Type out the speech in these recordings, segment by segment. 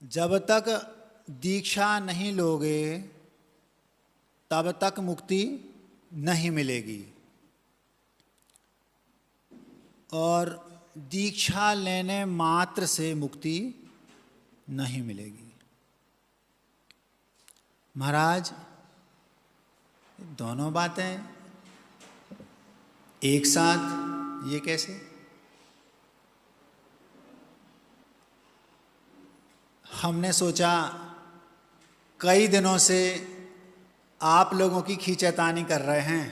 जब तक दीक्षा नहीं लोगे तब तक मुक्ति नहीं मिलेगी, और दीक्षा लेने मात्र से मुक्ति नहीं मिलेगी। महाराज, दोनों बातें एक साथ ये कैसे? हमने सोचा कई दिनों से आप लोगों की खींचातानी कर रहे हैं,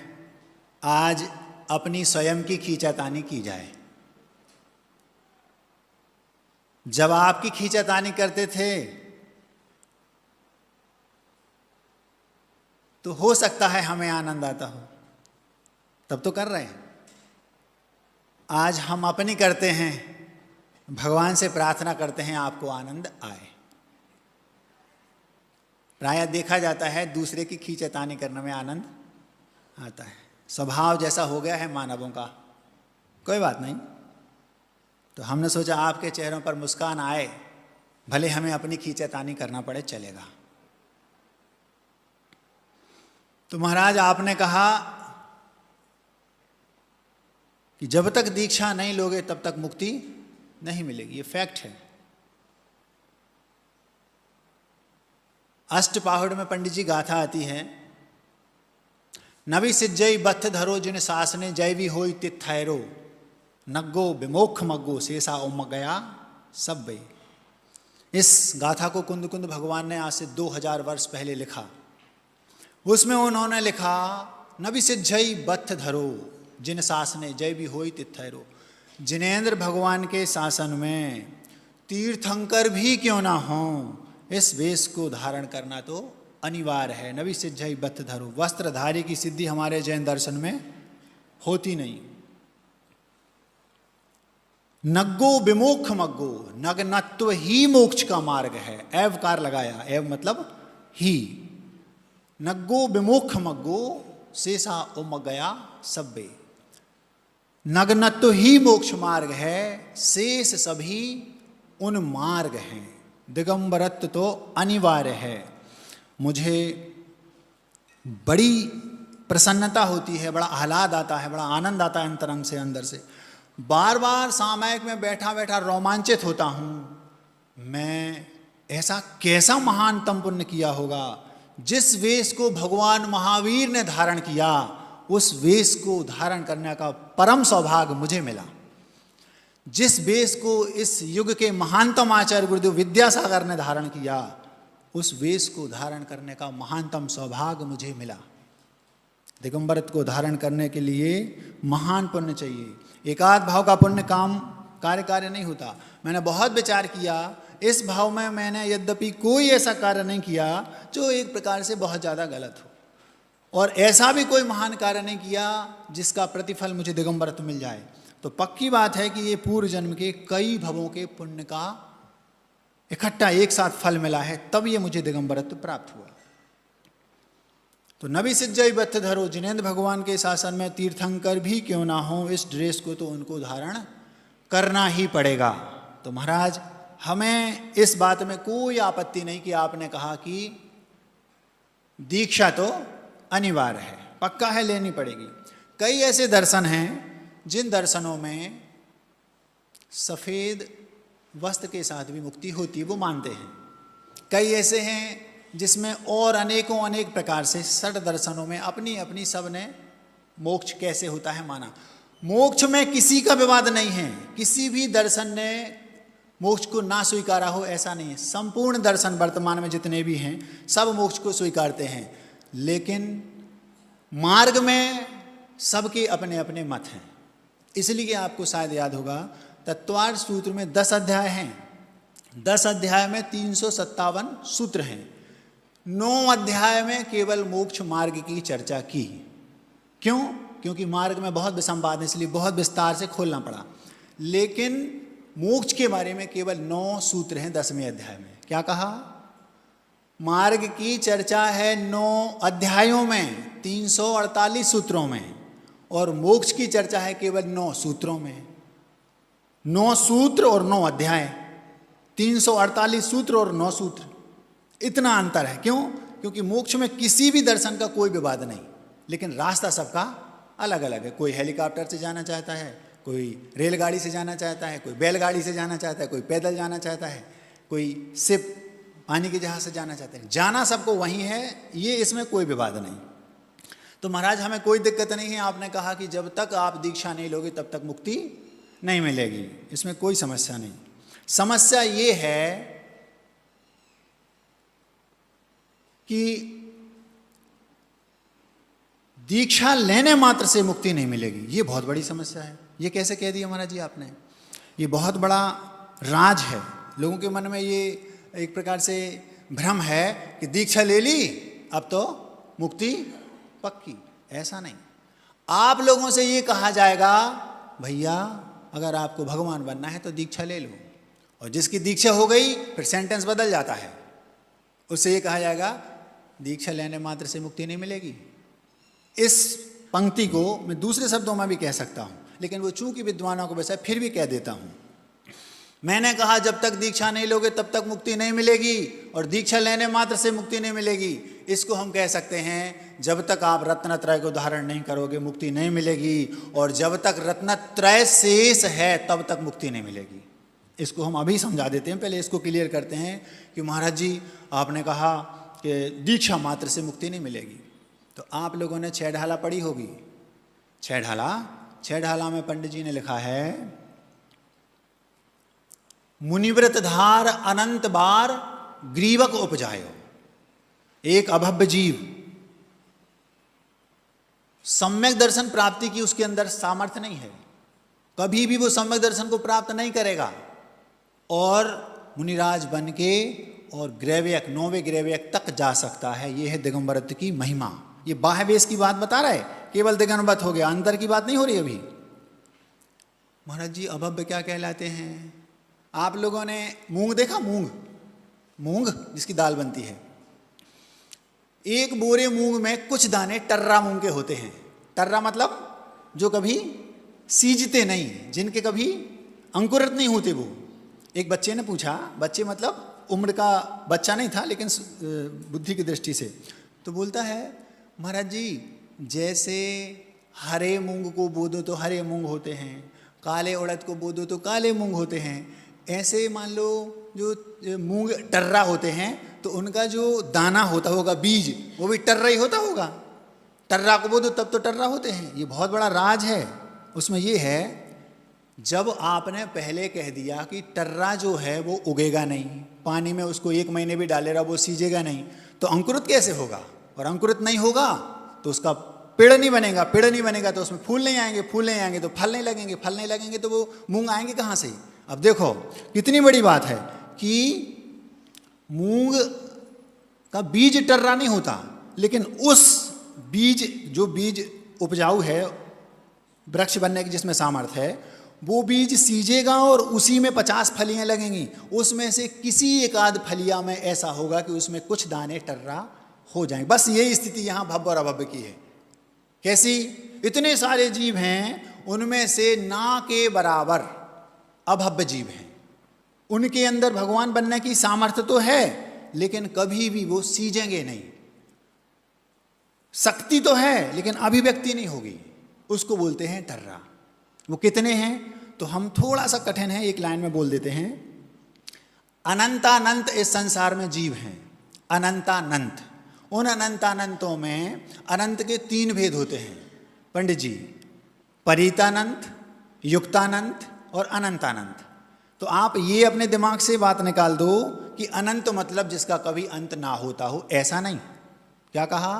आज अपनी स्वयं की खींचातानी की जाए। जब आपकी खींचातानी करते थे तो हो सकता है हमें आनंद आता हो, तब तो कर रहे हैं। आज हम अपनी करते हैं, भगवान से प्रार्थना करते हैं आपको आनंद आए। प्रायः देखा जाता है दूसरे की खींचातानी करने में आनंद आता है, स्वभाव जैसा हो गया है मानवों का। कोई बात नहीं, तो हमने सोचा आपके चेहरों पर मुस्कान आए, भले हमें अपनी खींचातानी करना पड़े, चलेगा। तो महाराज आपने कहा कि जब तक दीक्षा नहीं लोगे तब तक मुक्ति नहीं मिलेगी, ये फैक्ट है। अष्टपाहुड़ में पंडित जी गाथा आती है, नवि सिज्जई बथ धरो जिन सासने जय भी होई तिथैरो, नग्गो विमोक्ष मग्गो शेषा उम गया सब बई। इस गाथा को कुंद कुंद भगवान ने आज से 2000 वर्ष पहले लिखा। उसमें उन्होंने लिखा, नवि सिज्जई बथ धरो जिन सासने जय भी होई तिथैरो। जिनेंद्र भगवान के शासन में तीर्थंकर भी क्यों ना हो, इस वेश को धारण करना तो अनिवार्य है। नवि सिज्जई बथ धरो, वस्त्रधारी की सिद्धि हमारे जैन दर्शन में होती नहीं। नग्गो विमोक्ष मग्गो, नग्नत्व ही मोक्ष का मार्ग है। एवकार लगाया, एव मतलब ही। नग्गो विमोक्ष मग्गो शेषा उम गया सब्बे। नग्नत्व ही मोक्ष मार्ग है, शेष सभी उन मार्ग हैं। दिगंबरत्व तो अनिवार्य है। मुझे बड़ी प्रसन्नता होती है, बड़ा आह्लाद आता है, बड़ा आनंद आता है अंतरंग से, अंदर से। बार बार सामायिक में बैठा बैठा रोमांचित होता हूँ, मैं ऐसा कैसा महानतम पुण्य किया होगा। जिस वेश को भगवान महावीर ने धारण किया, उस वेश को धारण करने का परम सौभाग्य मुझे मिला। जिस वेश को इस युग के महानतम आचार्य गुरुदेव विद्यासागर ने धारण किया, उस वेश को धारण करने का महानतम सौभाग्य मुझे मिला। दिगंबरत्व को धारण करने के लिए महान पुण्य चाहिए। एकाध भाव का पुण्य काम कार्य नहीं होता। मैंने बहुत विचार किया, इस भाव में मैंने यद्यपि कोई ऐसा कार्य नहीं किया जो एक प्रकार से बहुत ज़्यादा गलत हो, और ऐसा भी कोई महान कार्य नहीं किया जिसका प्रतिफल मुझे दिगंबरत्व मिल जाए। तो पक्की बात है कि ये पूर्व जन्म के कई भवों के पुण्य का इकट्ठा एक साथ फल मिला है, तब ये मुझे दिगंबरत्व प्राप्त हुआ। तो नवि सिज्जई बथ धरो, जिनेंद्र भगवान के शासन में तीर्थंकर भी क्यों ना हो, इस ड्रेस को तो उनको धारण करना ही पड़ेगा। तो महाराज, हमें इस बात में कोई आपत्ति नहीं कि आपने कहा कि दीक्षा तो अनिवार्य है, पक्का है, लेनी पड़ेगी। कई ऐसे दर्शन हैं जिन दर्शनों में सफ़ेद वस्त्र के साथ भी मुक्ति होती है, वो मानते हैं। कई ऐसे हैं जिसमें और अनेकों अनेक प्रकार से षट दर्शनों में अपनी अपनी सब ने मोक्ष कैसे होता है माना। मोक्ष में किसी का विवाद नहीं है, किसी भी दर्शन ने मोक्ष को ना स्वीकारा हो ऐसा नहीं है। संपूर्ण दर्शन वर्तमान में जितने भी हैं सब मोक्ष को स्वीकारते हैं, लेकिन मार्ग में सबके अपने अपने मत हैं। इसलिए आपको शायद याद होगा, तत्वार्थ सूत्र में 10 अध्याय हैं। 10 अध्याय में 357 सूत्र हैं। 9 अध्याय में केवल मोक्ष मार्ग की चर्चा की। क्यों? क्योंकि मार्ग में बहुत विसंवाद है, इसलिए बहुत विस्तार से खोलना पड़ा। लेकिन मोक्ष के बारे में केवल 9 सूत्र हैं 10वें अध्याय में। क्या कहा? मार्ग की चर्चा है 9 अध्यायों में, 348 सूत्रों में, और मोक्ष की चर्चा है केवल 9 सूत्रों में। 9 सूत्र और 9 अध्याय। 348 सूत्र और 9 सूत्र, इतना अंतर है। क्यों? क्योंकि मोक्ष में किसी भी दर्शन का कोई विवाद नहीं, लेकिन रास्ता सबका अलग अलग है। कोई हेलीकॉप्टर से जाना चाहता है, कोई रेलगाड़ी से जाना चाहता है, कोई बैलगाड़ी से जाना चाहता है, कोई पैदल जाना चाहता है, कोई शिप पानी के जहाज से जाना चाहते हैं। जाना सबको वहीं है, ये इसमें कोई विवाद नहीं। तो महाराज हमें कोई दिक्कत नहीं है, आपने कहा कि जब तक आप दीक्षा नहीं लोगे तब तक मुक्ति नहीं मिलेगी, इसमें कोई समस्या नहीं। समस्या ये है कि दीक्षा लेने मात्र से मुक्ति नहीं मिलेगी, ये बहुत बड़ी समस्या है। ये कैसे कह दिया महाराज जी आपने? ये बहुत बड़ा राज है। लोगों के मन में ये एक प्रकार से भ्रम है कि दीक्षा ले ली अब तो मुक्ति पक्की। ऐसा नहीं। आप लोगों से ये कहा जाएगा भैया अगर आपको भगवान बनना है तो दीक्षा ले लो, और जिसकी दीक्षा हो गई फिर सेंटेंस बदल जाता है, उससे ये कहा जाएगा दीक्षा लेने मात्र से मुक्ति नहीं मिलेगी। इस पंक्ति को मैं दूसरे शब्दों में भी कह सकता हूं, लेकिन वो चूंकि विद्वानों को वैसा फिर भी कह देता हूं। मैंने कहा जब तक दीक्षा नहीं लोगे तब तक मुक्ति नहीं मिलेगी, और दीक्षा लेने मात्र से मुक्ति नहीं मिलेगी। इसको हम कह सकते हैं जब तक आप रत्नत्रय को धारण नहीं करोगे मुक्ति नहीं मिलेगी, और जब तक रत्नत्रय शेष है तब तक मुक्ति नहीं मिलेगी। इसको हम अभी समझा देते हैं, पहले इसको क्लियर करते हैं कि महाराज जी आपने कहा कि दीक्षा मात्र से मुक्ति नहीं मिलेगी, तो आप लोगों ने छह ढाला पढ़ी होगी। छह ढाला में पंडित जी ने लिखा है मुनिव्रत धार अनंत बार ग्रीवक उपजायो। एक अभव्य जीव सम्यक दर्शन प्राप्ति की उसके अंदर सामर्थ्य नहीं है, कभी भी वो सम्यक दर्शन को प्राप्त नहीं करेगा, और मुनिराज बन के और ग्रैव्यक 9वें ग्रैव्यक तक जा सकता है। ये है दिगंबरत्व की महिमा। ये बाह्य वेश की बात बता रहा है, केवल दिगंबरत्व हो गया, अंतर की बात नहीं हो रही अभी। महाराज जी अभव्य क्या कहलाते हैं? आप लोगों ने मूंग देखा? मूंग जिसकी दाल बनती है, एक बोरे मूंग में कुछ दाने टर्रा मूंग के होते हैं। टर्रा मतलब जो कभी सीजते नहीं, जिनके कभी अंकुरित नहीं होते। वो एक बच्चे ने पूछा, बच्चे मतलब उम्र का बच्चा नहीं था लेकिन बुद्धि की दृष्टि से, तो बोलता है महाराज जी जैसे हरे मूंग को बो दो तो हरे मूंग होते हैं, काले उड़द को बो दो तो काले मूंग होते हैं, ऐसे मान लो जो मूंग टर्रा होते हैं तो उनका जो दाना होता होगा बीज वो भी टर्रा ही होता होगा। टर्रा को बो दो तब तो टर्रा होते हैं। ये बहुत बड़ा राज है। उसमें ये है जब आपने पहले कह दिया कि टर्रा जो है वो उगेगा नहीं, पानी में उसको 1 महीने भी डाले रहा वो सीजेगा नहीं, तो अंकुरित कैसे होगा? और अंकुरित नहीं होगा तो उसका पेड़ नहीं बनेगा, पेड़ नहीं बनेगा तो उसमें फूल नहीं आएंगे, फूल नहीं आएंगे तो फल नहीं लगेंगे, फल नहीं लगेंगे तो वो मूंग आएंगे कहाँ से? अब देखो कितनी बड़ी बात है कि मूंग का बीज टर्रा नहीं होता, लेकिन उस बीज जो बीज उपजाऊ है वृक्ष बनने की जिसमें सामर्थ्य है, वो बीज सीजेगा और उसी में 50 फलियां लगेंगी। उसमें से किसी एक आध फलिया में ऐसा होगा कि उसमें कुछ दाने टर्रा हो जाएंगे। बस यही स्थिति यहाँ भव्य और अभव्य की है। कैसी? इतने सारे जीव हैं, उनमें से ना के बराबर अभव्य जीव हैं। उनके अंदर भगवान बनने की सामर्थ्य तो है, लेकिन कभी भी वो सीजेंगे नहीं। शक्ति तो है लेकिन अभिव्यक्ति नहीं होगी, उसको बोलते हैं टर्रा। वो कितने हैं? तो हम थोड़ा सा कठिन है, एक लाइन में बोल देते हैं। अनंतानंत इस संसार में जीव हैं, अनंतानंत। उन अनंतानंतों में अनंत के 3 भेद होते हैं पंडित जी, परितानंत, युक्तानंत और अनंतानंत। तो आप ये अपने दिमाग से बात निकाल दो कि अनंत मतलब जिसका कभी अंत ना होता हो, ऐसा नहीं। क्या कहा?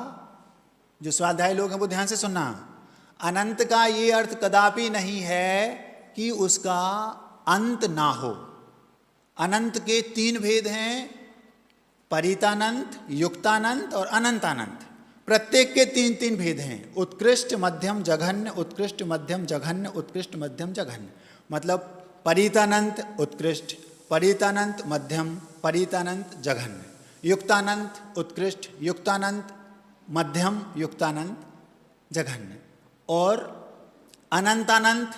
जो स्वाध्याय लोग हैं वो ध्यान से सुनना। अनंत का ये अर्थ कदापि नहीं है कि उसका अंत ना हो। अनंत के 3 भेद हैं, परितानंत, युक्तानंत और अनंतानंत। प्रत्येक के 3-3 भेद हैं। उत्कृष्ट, मध्यम, जघन्य, उत्कृष्ट, मध्यम, जघन्य, उत्कृष्ट, मध्यम, जघन्य। मतलब परितानंत उत्कृष्ट, परितानंत मध्यम, परितानंत जघन्य, युक्तानंत उत्कृष्ट, युक्तानंत मध्यम, युक्तानंत जघन्य, और अनंतानंत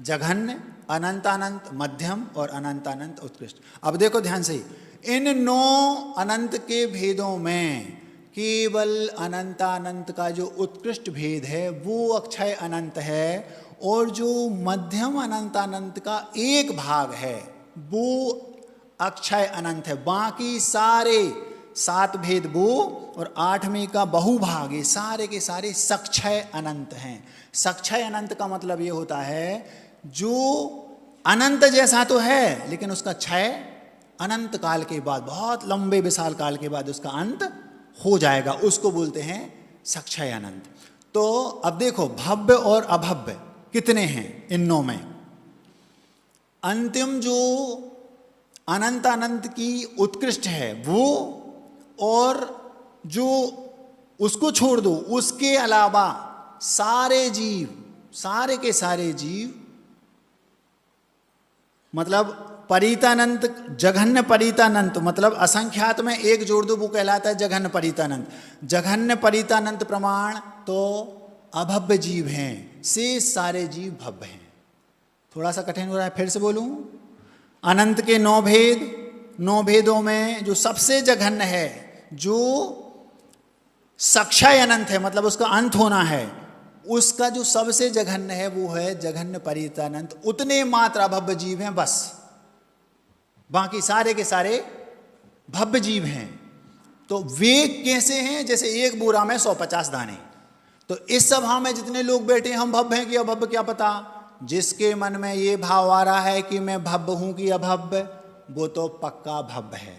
जघन्य अनंतानंत मध्यम और अनंतानंत उत्कृष्ट। अब देखो ध्यान से, इन 9 अनंत के भेदों में केवल अनंतानंत का जो उत्कृष्ट भेद है वो अक्षय अनंत है, और जो मध्यम अनंतानंत का एक भाग है वो अक्षय अनंत है। बाकी सारे 7 भेद वो और 8वें का बहुभाग, ये सारे के सारे सक्षय अनंत हैं। सक्षय अनंत का मतलब ये होता है जो अनंत जैसा तो है लेकिन उसका क्षय अनंत काल के बाद, बहुत लंबे विशाल काल के बाद उसका अंत हो जाएगा, उसको बोलते हैं सक्षय अनंत। तो अब देखो, भव्य और अभव्य कितने हैं इन 9 में? अंतिम जो अनंत अनंत की उत्कृष्ट है वो, और जो उसको छोड़ दो उसके अलावा सारे जीव, सारे के सारे जीव, मतलब परितानंत, जघन्य परितानंत, मतलब असंख्यात में एक जोड़ दो वो कहलाता है जघन्य परितानंत। जघन्य परितानंत प्रमाण तो अभव्य जीव हैं, से सारे जीव भव्य हैं। थोड़ा सा कठिन हो रहा है, फिर से बोलूं। अनंत के 9 भेद, 9 भेदों में जो सबसे जघन्य है, जो सक्षय अनंत है, मतलब उसका अंत होना है, उसका जो सबसे जघन्य है वो है जघन्य परितानंत। उतने मात्र अभव्य जीव हैं बस, बाकी सारे के सारे भव्य जीव हैं। तो वे कैसे हैं? जैसे एक बोरा में 150 दाने। तो इस सभा में जितने लोग बैठे हैं, हम भव्य हैं कि अभव्य क्या पता। जिसके मन में ये भाव आ रहा है कि मैं भव्य हूं कि अभव्य, वो तो पक्का भव्य है,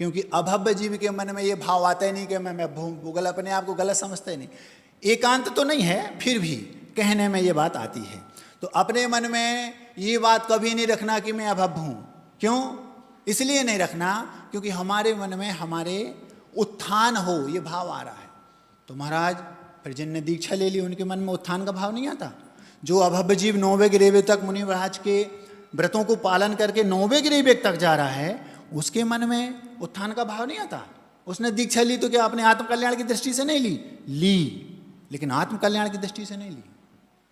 क्योंकि अभव्य जीव के मन में ये भाव आता ही नहीं कि मैं गूगल अपने आप को गलत समझते नहीं। एकांत तो नहीं है, फिर भी कहने में ये बात आती है। तो अपने मन में ये बात कभी नहीं रखना कि मैं अभव्य हूं। क्यों? इसलिए नहीं रखना क्योंकि हमारे मन में हमारे उत्थान हो ये भाव आ रहा है। तो महाराज फिर जिनने दीक्षा ले ली उनके मन में उत्थान का भाव नहीं आता। जो अभव्य जीव 9वें गिरेवे तक मुनि महाराज के व्रतों को पालन करके 9वें गिरेवे तक जा रहा है, उसके मन में उत्थान का भाव नहीं आता। उसने दीक्षा ली तो क्या अपने आत्म कल्याण की दृष्टि से नहीं ली, लेकिन आत्म कल्याण की दृष्टि से नहीं ली।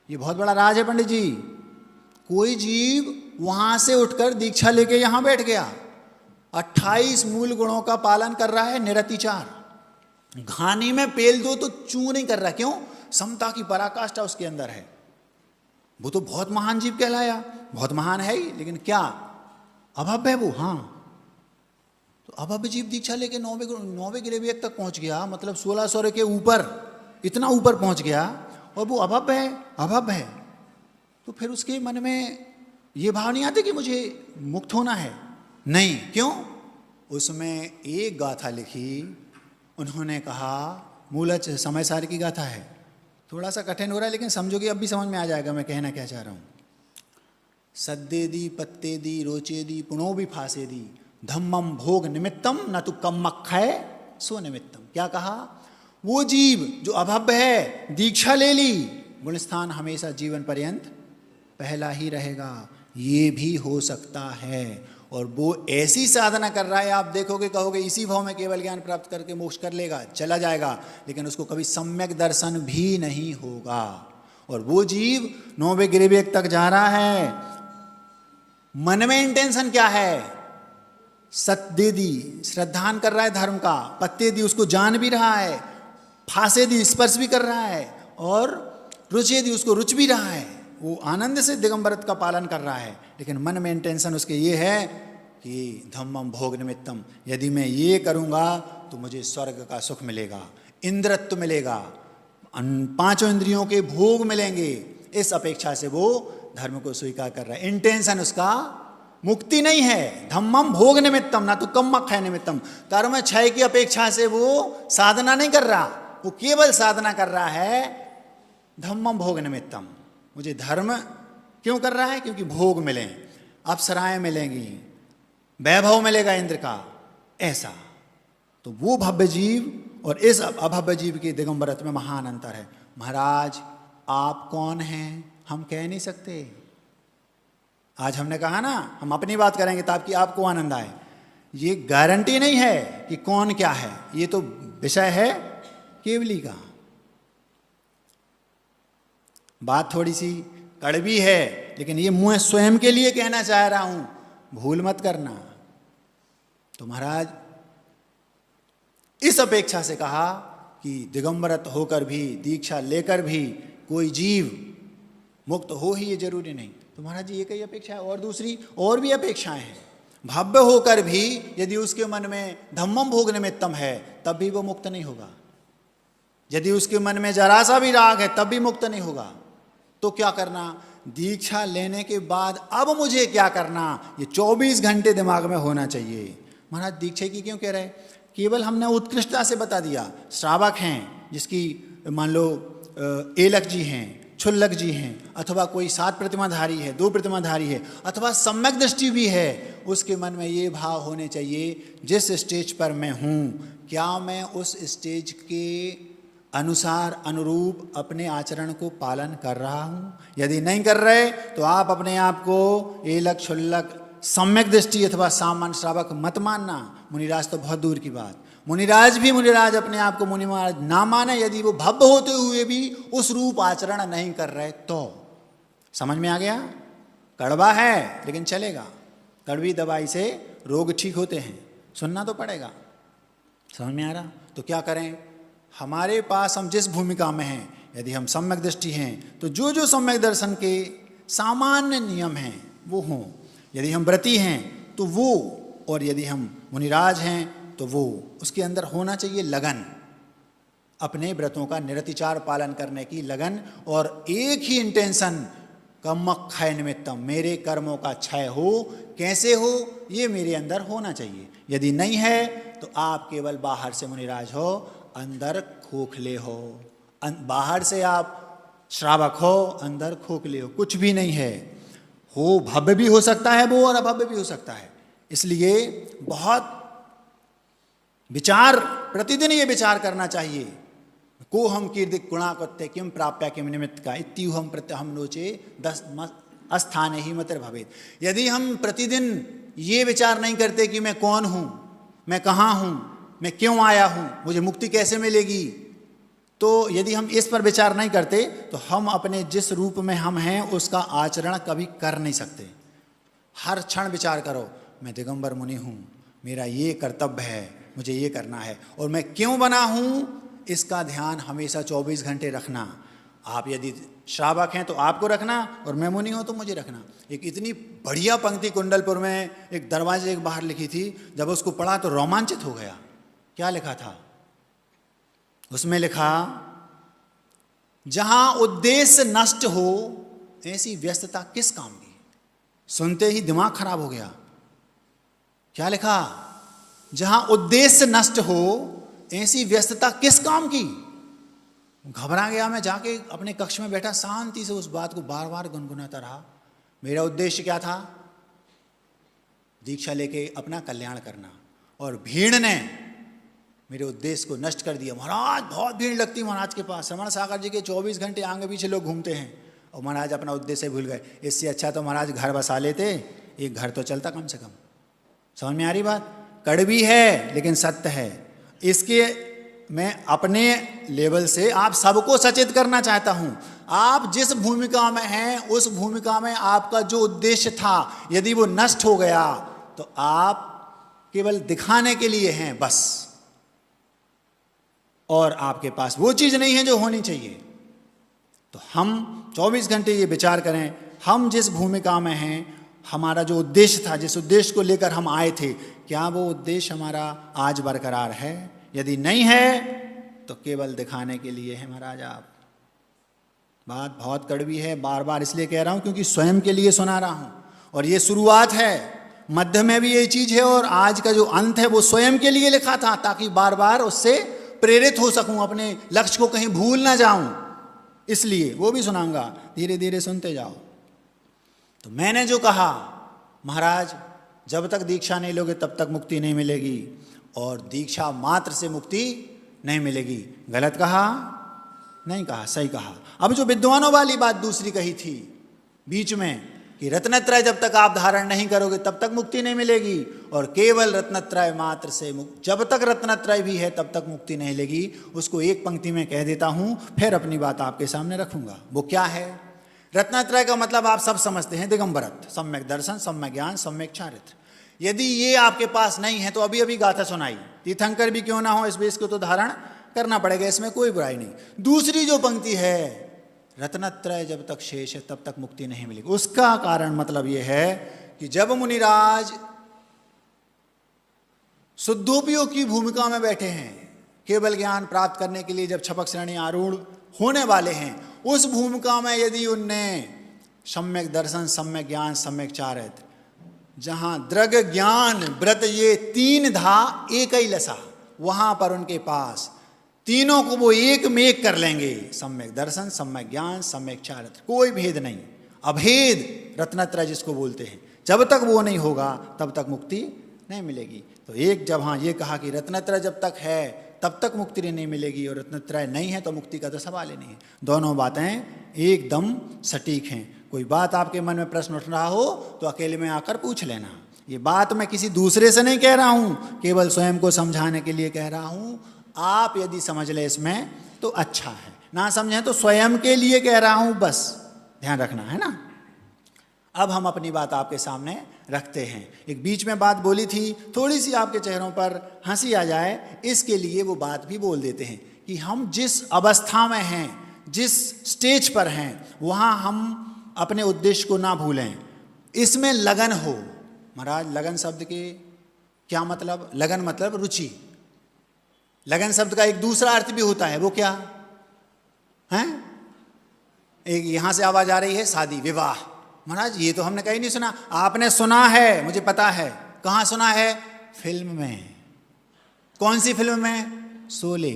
ये बहुत बड़ा राज है पंडित जी। कोई जीव वहां से उठकर दीक्षा लेके यहां बैठ गया, 28 मूल गुणों का पालन कर रहा है, निरतिचार, घानी में पेल दो तो चू नहीं कर रहा। क्यों? समता की पराकाष्ठा उसके अंदर है। वो तो बहुत महान जीव कहलाया, बहुत महान है ही, लेकिन क्या अभव्य है वो? हाँ। तो अभव्य जीव दीक्षा लेके 9वें गिरेवे तक पहुंच गया, मतलब 16 सौ के ऊपर, इतना ऊपर पहुंच गया, और वो अभव्य है। तो फिर उसके मन में ये भाव नहीं आते कि मुझे मुक्त होना है? नहीं। क्यों? उसमें एक गाथा लिखी, उन्होंने कहा, मूलच समय सार की गाथा है, थोड़ा सा कठिन हो रहा है लेकिन समझोगे अब भी समझ में आ जाएगा मैं कहना क्या चाह रहा हूं। सद्दे दी पत्ते दी रोचे दी पुणो भी फांसे दी, धम्मम भोग निमित्तम न तो कम्मक्षय सो निमित्तम। क्या कहा? वो जीव जो अभव्य है, दीक्षा ले ली, गुणस्थान हमेशा जीवन पर्यंत पहला ही रहेगा, ये भी हो सकता है। और वो ऐसी साधना कर रहा है, आप देखोगे कहोगे इसी भाव में केवल ज्ञान प्राप्त करके मोक्ष कर लेगा, चला जाएगा, लेकिन उसको कभी सम्यक दर्शन भी नहीं होगा। और वो जीव 9वें गिरेवे तक जा रहा है, मन में इंटेंशन क्या है? सत दे दी, श्रद्धान कर रहा है धर्म का, पत्ते दी उसको जान भी रहा है, फांसे दी स्पर्श भी कर रहा है, और रुचे दी उसको रुच भी रहा है, वो आनंद से दिगंबरत का पालन कर रहा है, लेकिन मन में इंटेंशन उसके ये है कि धम्मम भोग निमित्तम, यदि मैं ये करूँगा तो मुझे स्वर्ग का सुख मिलेगा, इंद्रत्व मिलेगा, 5 इंद्रियों के भोग मिलेंगे, इस अपेक्षा से वो धर्म को स्वीकार कर रहा है। इंटेंशन उसका मुक्ति नहीं है, धम्मम भोग निमित्तम ना तो कम्मक्षय निमित्तम। कर्म क्षय की अपेक्षा से वो साधना नहीं कर रहा, वो केवल साधना कर रहा है धम्मम भोग निमित्तम। मुझे धर्म क्यों कर रहा है? क्योंकि भोग मिले, अप्सराएं मिलेंगी, वैभव मिलेगा इंद्र का, ऐसा। तो वो भव्य जीव और इस अभव्य जीव के दिगंबरत्व में महान अंतर है। महाराज आप कौन हैं हम कह नहीं सकते। आज हमने कहा ना हम अपनी बात करेंगे ताकि आपको आनंद आए, ये गारंटी नहीं है कि कौन क्या है, ये तो विषय है केवली का। बात थोड़ी सी कड़वी है लेकिन ये मैं स्वयं के लिए कहना चाह रहा हूं, भूल मत करना। तो महाराज इस अपेक्षा से कहा कि दिगंबरत होकर भी, दीक्षा लेकर भी कोई जीव मुक्त हो ही ये जरूरी नहीं। तो महाराज जी ये कई अपेक्षा है, और दूसरी और भी अपेक्षाएं हैं। भव्य होकर भी यदि उसके मन में धम्मम भोग निमित्तम है तब भी वो मुक्त नहीं होगा। यदि उसके मन में जरा सा भी राग है तब भी मुक्त नहीं होगा। तो क्या करना? दीक्षा लेने के बाद अब मुझे क्या करना, ये 24 घंटे दिमाग में होना चाहिए। महाराज दीक्षा की क्यों कह रहे? केवल हमने उत्कृष्टता से बता दिया। श्रावक हैं जिसकी मान लो एलक जी हैं, क्षुल्लक जी हैं, अथवा कोई 7 प्रतिमाधारी है, 2 प्रतिमाधारी है, अथवा सम्यक दृष्टि भी है, उसके मन में ये भाव होने चाहिए जिस स्टेज पर मैं हूँ, क्या मैं उस स्टेज के अनुसार अनुरूप अपने आचरण को पालन कर रहा हूँ। यदि नहीं कर रहे तो आप अपने आप को एलक, क्षुल्लक, सम्यक दृष्टि अथवा सामान्य श्रावक मत मानना। मुनिराज तो बहुत दूर की बात, मुनिराज अपने आप को मुनि महाराज ना माने यदि वो भव्य होते हुए भी उस रूप आचरण नहीं कर रहे तो। समझ में आ गया? कड़वा है लेकिन चलेगा, कड़वी दवाई से रोग ठीक होते हैं, सुनना तो पड़ेगा। समझ में आ रहा? तो क्या करें? हमारे पास हम जिस भूमिका में हैं, यदि हम सम्यक दृष्टि हैं तो जो जो सम्यक दर्शन के सामान्य नियम हैं वो हों। यदि हम व्रती हैं तो वो, और यदि हम मुनिराज हैं तो वो, उसके अंदर होना चाहिए लगन, अपने व्रतों का निरतिचार पालन करने की लगन, और एक ही इंटेंशन, कर्म क्षय निमित्तम, मेरे कर्मों का क्षय हो। कैसे हो? ये मेरे अंदर होना चाहिए। यदि नहीं है तो आप केवल बाहर से मुनिराज हो, अंदर खोखले हो। बाहर से आप श्रावक हो, अंदर खोखले हो, कुछ भी नहीं है। हो भव्य भी हो सकता है वो, और अभव्य भी हो सकता है। इसलिए बहुत विचार, प्रतिदिन ये विचार करना चाहिए। को हम कीर्ति गुणाकृत्य किम प्राप्य किम निमित्त का इत्यु हम प्रत्यहम नोचे 10 अस्थान ही मतिर भवेत। यदि हम प्रतिदिन ये विचार नहीं करते कि मैं कौन हूँ, मैं कहाँ हूँ, मैं क्यों आया हूँ, मुझे मुक्ति कैसे मिलेगी, तो यदि हम इस पर विचार नहीं करते तो हम अपने जिस रूप में हम हैं उसका आचरण कभी कर नहीं सकते। हर क्षण विचार करो, मैं दिगंबर मुनि हूँ, मेरा ये कर्तव्य है, मुझे ये करना है, और मैं क्यों बना हूँ इसका ध्यान हमेशा 24 घंटे रखना। आप यदि श्रावक हैं तो आपको रखना, और मैं मुनि हूँ तो मुझे रखना। एक इतनी बढ़िया पंक्ति कुंडलपुर में एक दरवाजे के बाहर लिखी थी, जब उसको पढ़ा तो रोमांचित हो गया। क्या लिखा था उसमें? लिखा, जहां उद्देश्य नष्ट हो ऐसी व्यस्तता किस काम की। सुनते ही दिमाग खराब हो गया। क्या लिखा? जहां उद्देश्य नष्ट हो ऐसी व्यस्तता किस काम की। घबरा गया मैं, जाके अपने कक्ष में बैठा, शांति से उस बात को बार बार गुनगुनाता रहा। मेरा उद्देश्य क्या था? दीक्षा लेके अपना कल्याण करना, और भीड़ ने मेरे उद्देश्य को नष्ट कर दिया। महाराज बहुत भीड़ लगती महाराज के पास, रमण सागर जी के 24 घंटे आगे पीछे लोग घूमते हैं, और महाराज अपना उद्देश्य भूल गए। इससे अच्छा तो महाराज घर बसा लेते, एक घर तो चलता कम से कम। समझ में आ रही बात? कड़वी है लेकिन सत्य है। इसके मैं अपने लेवल से आप सबको सचेत करना चाहता हूं। आप जिस भूमिका में हैं उस भूमिका में आपका जो उद्देश्य था यदि वो नष्ट हो गया तो आप केवल दिखाने के लिए हैं बस, और आपके पास वो चीज नहीं है जो होनी चाहिए। तो हम 24 घंटे ये विचार करें, हम जिस भूमिका में हैं, हमारा जो उद्देश्य था, जिस उद्देश्य को लेकर हम आए थे, क्या वो उद्देश्य हमारा आज बरकरार है? यदि नहीं है तो केवल दिखाने के लिए है महाराज आप। बात बहुत कड़वी है, बार बार इसलिए कह रहा हूं क्योंकि स्वयं के लिए सुना रहा हूं, और ये शुरुआत है, मध्य में भी ये चीज है, और आज का जो अंत है वो स्वयं के लिए लिखा था, ताकि बार बार उससे प्रेरित हो सकूं, अपने लक्ष्य को कहीं भूल ना जाऊं। इसलिए वो भी सुनाऊंगा, धीरे धीरे सुनते जाओ। तो मैंने जो कहा, महाराज जब तक दीक्षा नहीं लोगे तब तक मुक्ति नहीं मिलेगी, और दीक्षा मात्र से मुक्ति नहीं मिलेगी। गलत कहा? नहीं कहा, सही कहा। अब जो विद्वानों वाली बात दूसरी कही थी बीच में कि रत्नत्रय जब तक आप धारण नहीं करोगे तब तक मुक्ति नहीं मिलेगी, और केवल रत्नत्रय मात्र से जब तक रत्नत्रय भी है तब तक मुक्ति नहीं मिलेगी, उसको एक पंक्ति में कह देता हूं, फिर अपनी बात आपके सामने रखूंगा। वो क्या है? रत्नत्रय का मतलब आप सब समझते हैं, दिगंबरत्व, सम्यक दर्शन, सम्यक ज्ञान, सम्यक चारित्र। यदि ये आपके पास नहीं है तो अभी अभी गाथा सुनाई, तीर्थंकर भी क्यों ना हो इस बेस को तो धारण करना पड़ेगा, इसमें कोई बुराई नहीं। दूसरी जो पंक्ति है, रत्नत्रय जब तक शेष है तब तक मुक्ति नहीं मिलेगी। उसका कारण मतलब यह है कि जब मुनिराज शुद्धोपयोग की भूमिका में बैठे हैं, केवल ज्ञान प्राप्त करने के लिए जब छपक श्रेणी आरूढ़ होने वाले हैं, उस भूमिका में यदि उनने सम्यक दर्शन, सम्यक ज्ञान, सम्यक चारित्र, जहां दृग ज्ञान व्रत ये तीन धा एक ही लसा, वहां पर उनके पास तीनों को वो एक में एक कर लेंगे, सम्यक दर्शन, सम्यक ज्ञान, सम्यक चारित्र, कोई भेद नहीं, अभेद रत्नत्रय जिसको बोलते हैं। जब तक वो नहीं होगा तब तक मुक्ति नहीं मिलेगी। तो एक जब हाँ ये कहा कि रत्नत्रय जब तक है तब तक मुक्ति नहीं मिलेगी, और रत्नत्रय नहीं है तो मुक्ति का तो सवाल ही नहीं है। दोनों बातें एकदम सटीक हैं। कोई बात आपके मन में प्रश्न उठ रहा हो तो अकेले में आकर पूछ लेना। ये बात मैं किसी दूसरे से नहीं कह रहा हूँ, केवल स्वयं को समझाने के लिए कह रहा हूँ। आप यदि समझ ले इसमें तो अच्छा है, ना समझें तो स्वयं के लिए कह रहा हूँ, बस ध्यान रखना है ना। अब हम अपनी बात आपके सामने रखते हैं। एक बीच में बात बोली थी, थोड़ी सी आपके चेहरों पर हंसी आ जाए इसके लिए वो बात भी बोल देते हैं कि हम जिस अवस्था में हैं, जिस स्टेज पर हैं, वहाँ हम अपने उद्देश्य को ना भूलें, इसमें लगन हो। महाराज लगन शब्द के क्या मतलब? लगन मतलब रुचि। लगन शब्द का एक दूसरा अर्थ भी होता है, वो क्या है? एक यहाँ से आवाज आ रही है, शादी विवाह। महाराज ये तो हमने कहीं नहीं सुना। आपने सुना है, मुझे पता है। कहाँ सुना है? फिल्म में। कौन सी फिल्म में? शोले।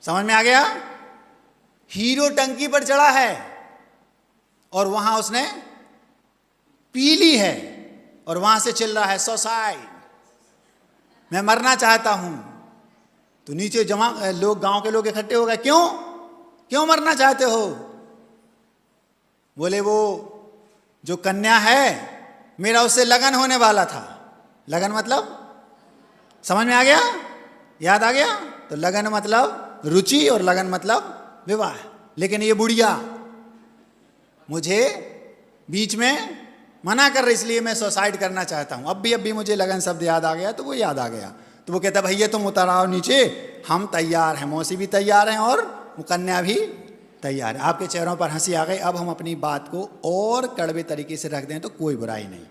समझ में आ गया? हीरो टंकी पर चढ़ा है और वहां उसने पी ली है और वहां से चिल्ला रहा है सुसाइड, मैं मरना चाहता हूं। तो नीचे जमा लोग, गांव के लोग इकट्ठे हो गए, क्यों मरना चाहते हो? बोले वो जो कन्या है मेरा उससे लगन होने वाला था। लगन मतलब समझ में आ गया? याद आ गया? तो लगन मतलब रुचि और लगन मतलब विवाह। लेकिन ये बुढ़िया मुझे बीच में मना कर रही, इसलिए मैं सुसाइड करना चाहता हूं। अब भी मुझे लगन शब्द याद आ गया तो वो याद आ गया। तो वो कहता भैया तुम उतर आओ नीचे, हम तैयार हैं, मौसी भी तैयार हैं और कन्या भी तैयार है। आपके चेहरों पर हंसी आ गई। अब हम अपनी बात को और कड़वे तरीके से रख दें तो कोई बुराई नहीं,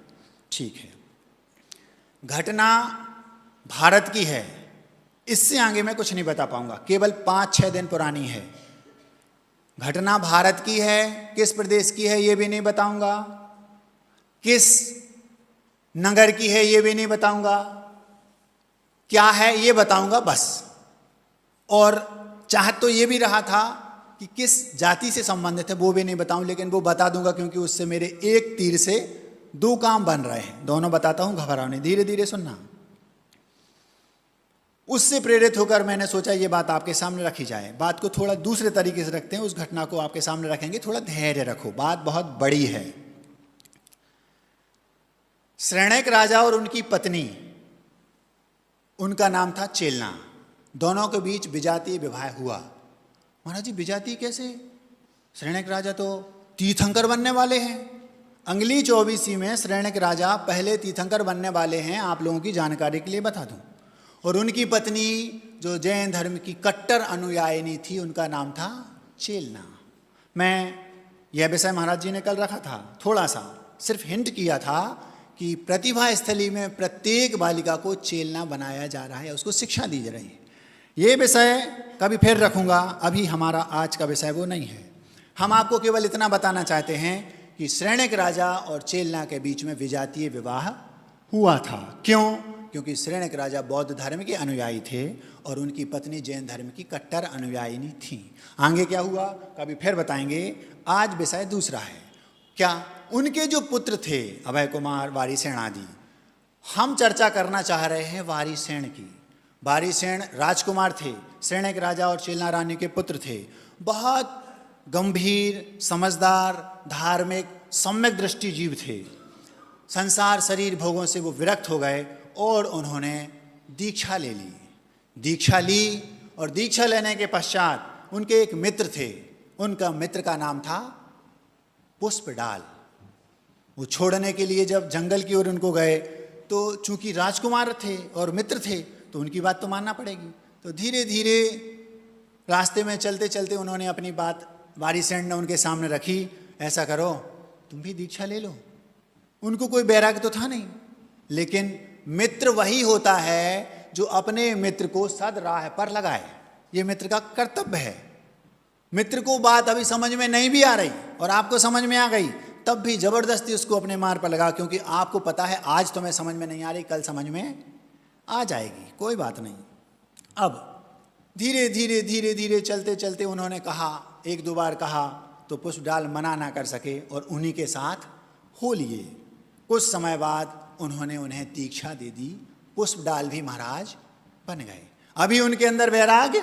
ठीक है। घटना भारत की है, इससे आगे मैं कुछ नहीं बता पाऊंगा, केवल 5-6 दिन पुरानी है। घटना भारत की है, किस प्रदेश की है ये भी नहीं बताऊंगा, किस नगर की है ये भी नहीं बताऊंगा, क्या है ये बताऊंगा बस। और चाहत तो ये भी रहा था कि किस जाति से संबंधित है वो भी नहीं बताऊं, लेकिन वो बता दूंगा क्योंकि उससे मेरे एक तीर से 2 काम बन रहे हैं। दोनों बताता हूं, घबराओ नहीं, धीरे धीरे सुनना। उससे प्रेरित होकर मैंने सोचा ये बात आपके सामने रखी जाए। बात को थोड़ा दूसरे तरीके से रखते हैं, उस घटना को आपके सामने रखेंगे, थोड़ा धैर्य रखो, बात बहुत बड़ी है। श्रेणैक राजा और उनकी पत्नी, उनका नाम था चेलना। दोनों के बीच विजातीय विवाह हुआ। महाराज जी विजातीय कैसे? श्रेणैक राजा तो तीर्थंकर बनने वाले हैं। अंगली 24 में श्रेणैक राजा पहले तीर्थंकर बनने वाले हैं, आप लोगों की जानकारी के लिए बता दूं। और उनकी पत्नी जो जैन धर्म की कट्टर अनुयायिनी थी, उनका नाम था चेलना। मैं यह विषय महाराज जी ने कल रखा था, थोड़ा सा सिर्फ हिंट किया था कि प्रतिभा स्थली में प्रत्येक बालिका को चेलना बनाया जा रहा है, उसको शिक्षा दी जा रही है। ये विषय कभी फिर रखूंगा, अभी हमारा आज का विषय वो नहीं है। हम आपको केवल इतना बताना चाहते हैं कि श्रेणैक राजा और चेलना के बीच में विजातीय विवाह हुआ था। क्यों? क्योंकि श्रेणैक राजा बौद्ध धर्म के अनुयायी थे और उनकी पत्नी जैन धर्म की कट्टर अनुयायिनी थी। आगे क्या हुआ कभी फिर बताएंगे, आज विषय दूसरा है। क्या? उनके जो पुत्र थे अभय कुमार, वारिसेन आदि, हम चर्चा करना चाह रहे हैं वारिसेन की। वारिसेन राजकुमार थे, श्रेणैक राजा और चेलना रानी के पुत्र थे। बहुत गंभीर, समझदार, धार्मिक, सम्यक दृष्टि जीव थे। संसार शरीर भोगों से वो विरक्त हो गए और उन्होंने दीक्षा ले ली। दीक्षा ली और दीक्षा लेने के पश्चात उनके एक मित्र थे, उनका मित्र का नाम था पुष्पडाल। वो छोड़ने के लिए जब जंगल की ओर उनको गए तो चूंकि राजकुमार थे और मित्र थे तो उनकी बात तो मानना पड़ेगी। तो धीरे धीरे रास्ते में चलते चलते उन्होंने अपनी बात वारिसेन ने उनके सामने रखी, ऐसा करो तुम भी दीक्षा ले लो। उनको कोई बैराग तो था नहीं, लेकिन मित्र वही होता है जो अपने मित्र को सद राह पर लगाए। ये मित्र का कर्तव्य है। मित्र को बात अभी समझ में नहीं भी आ रही और आपको समझ में आ गई, तब भी जबरदस्ती उसको अपने मार्ग पर लगा, क्योंकि आपको पता है आज तुम्हें समझ में नहीं आ रही, कल समझ में आ जाएगी, कोई बात नहीं। अब धीरे धीरे धीरे धीरे चलते चलते उन्होंने कहा, एक दो बार कहा तो पुष्पडाल मना ना कर सके और उन्हीं के साथ हो लिए। कुछ समय बाद उन्होंने उन्हें दीक्षा दे दी। पुष्पडाल भी महाराज बन गए। अभी उनके अंदर वैराग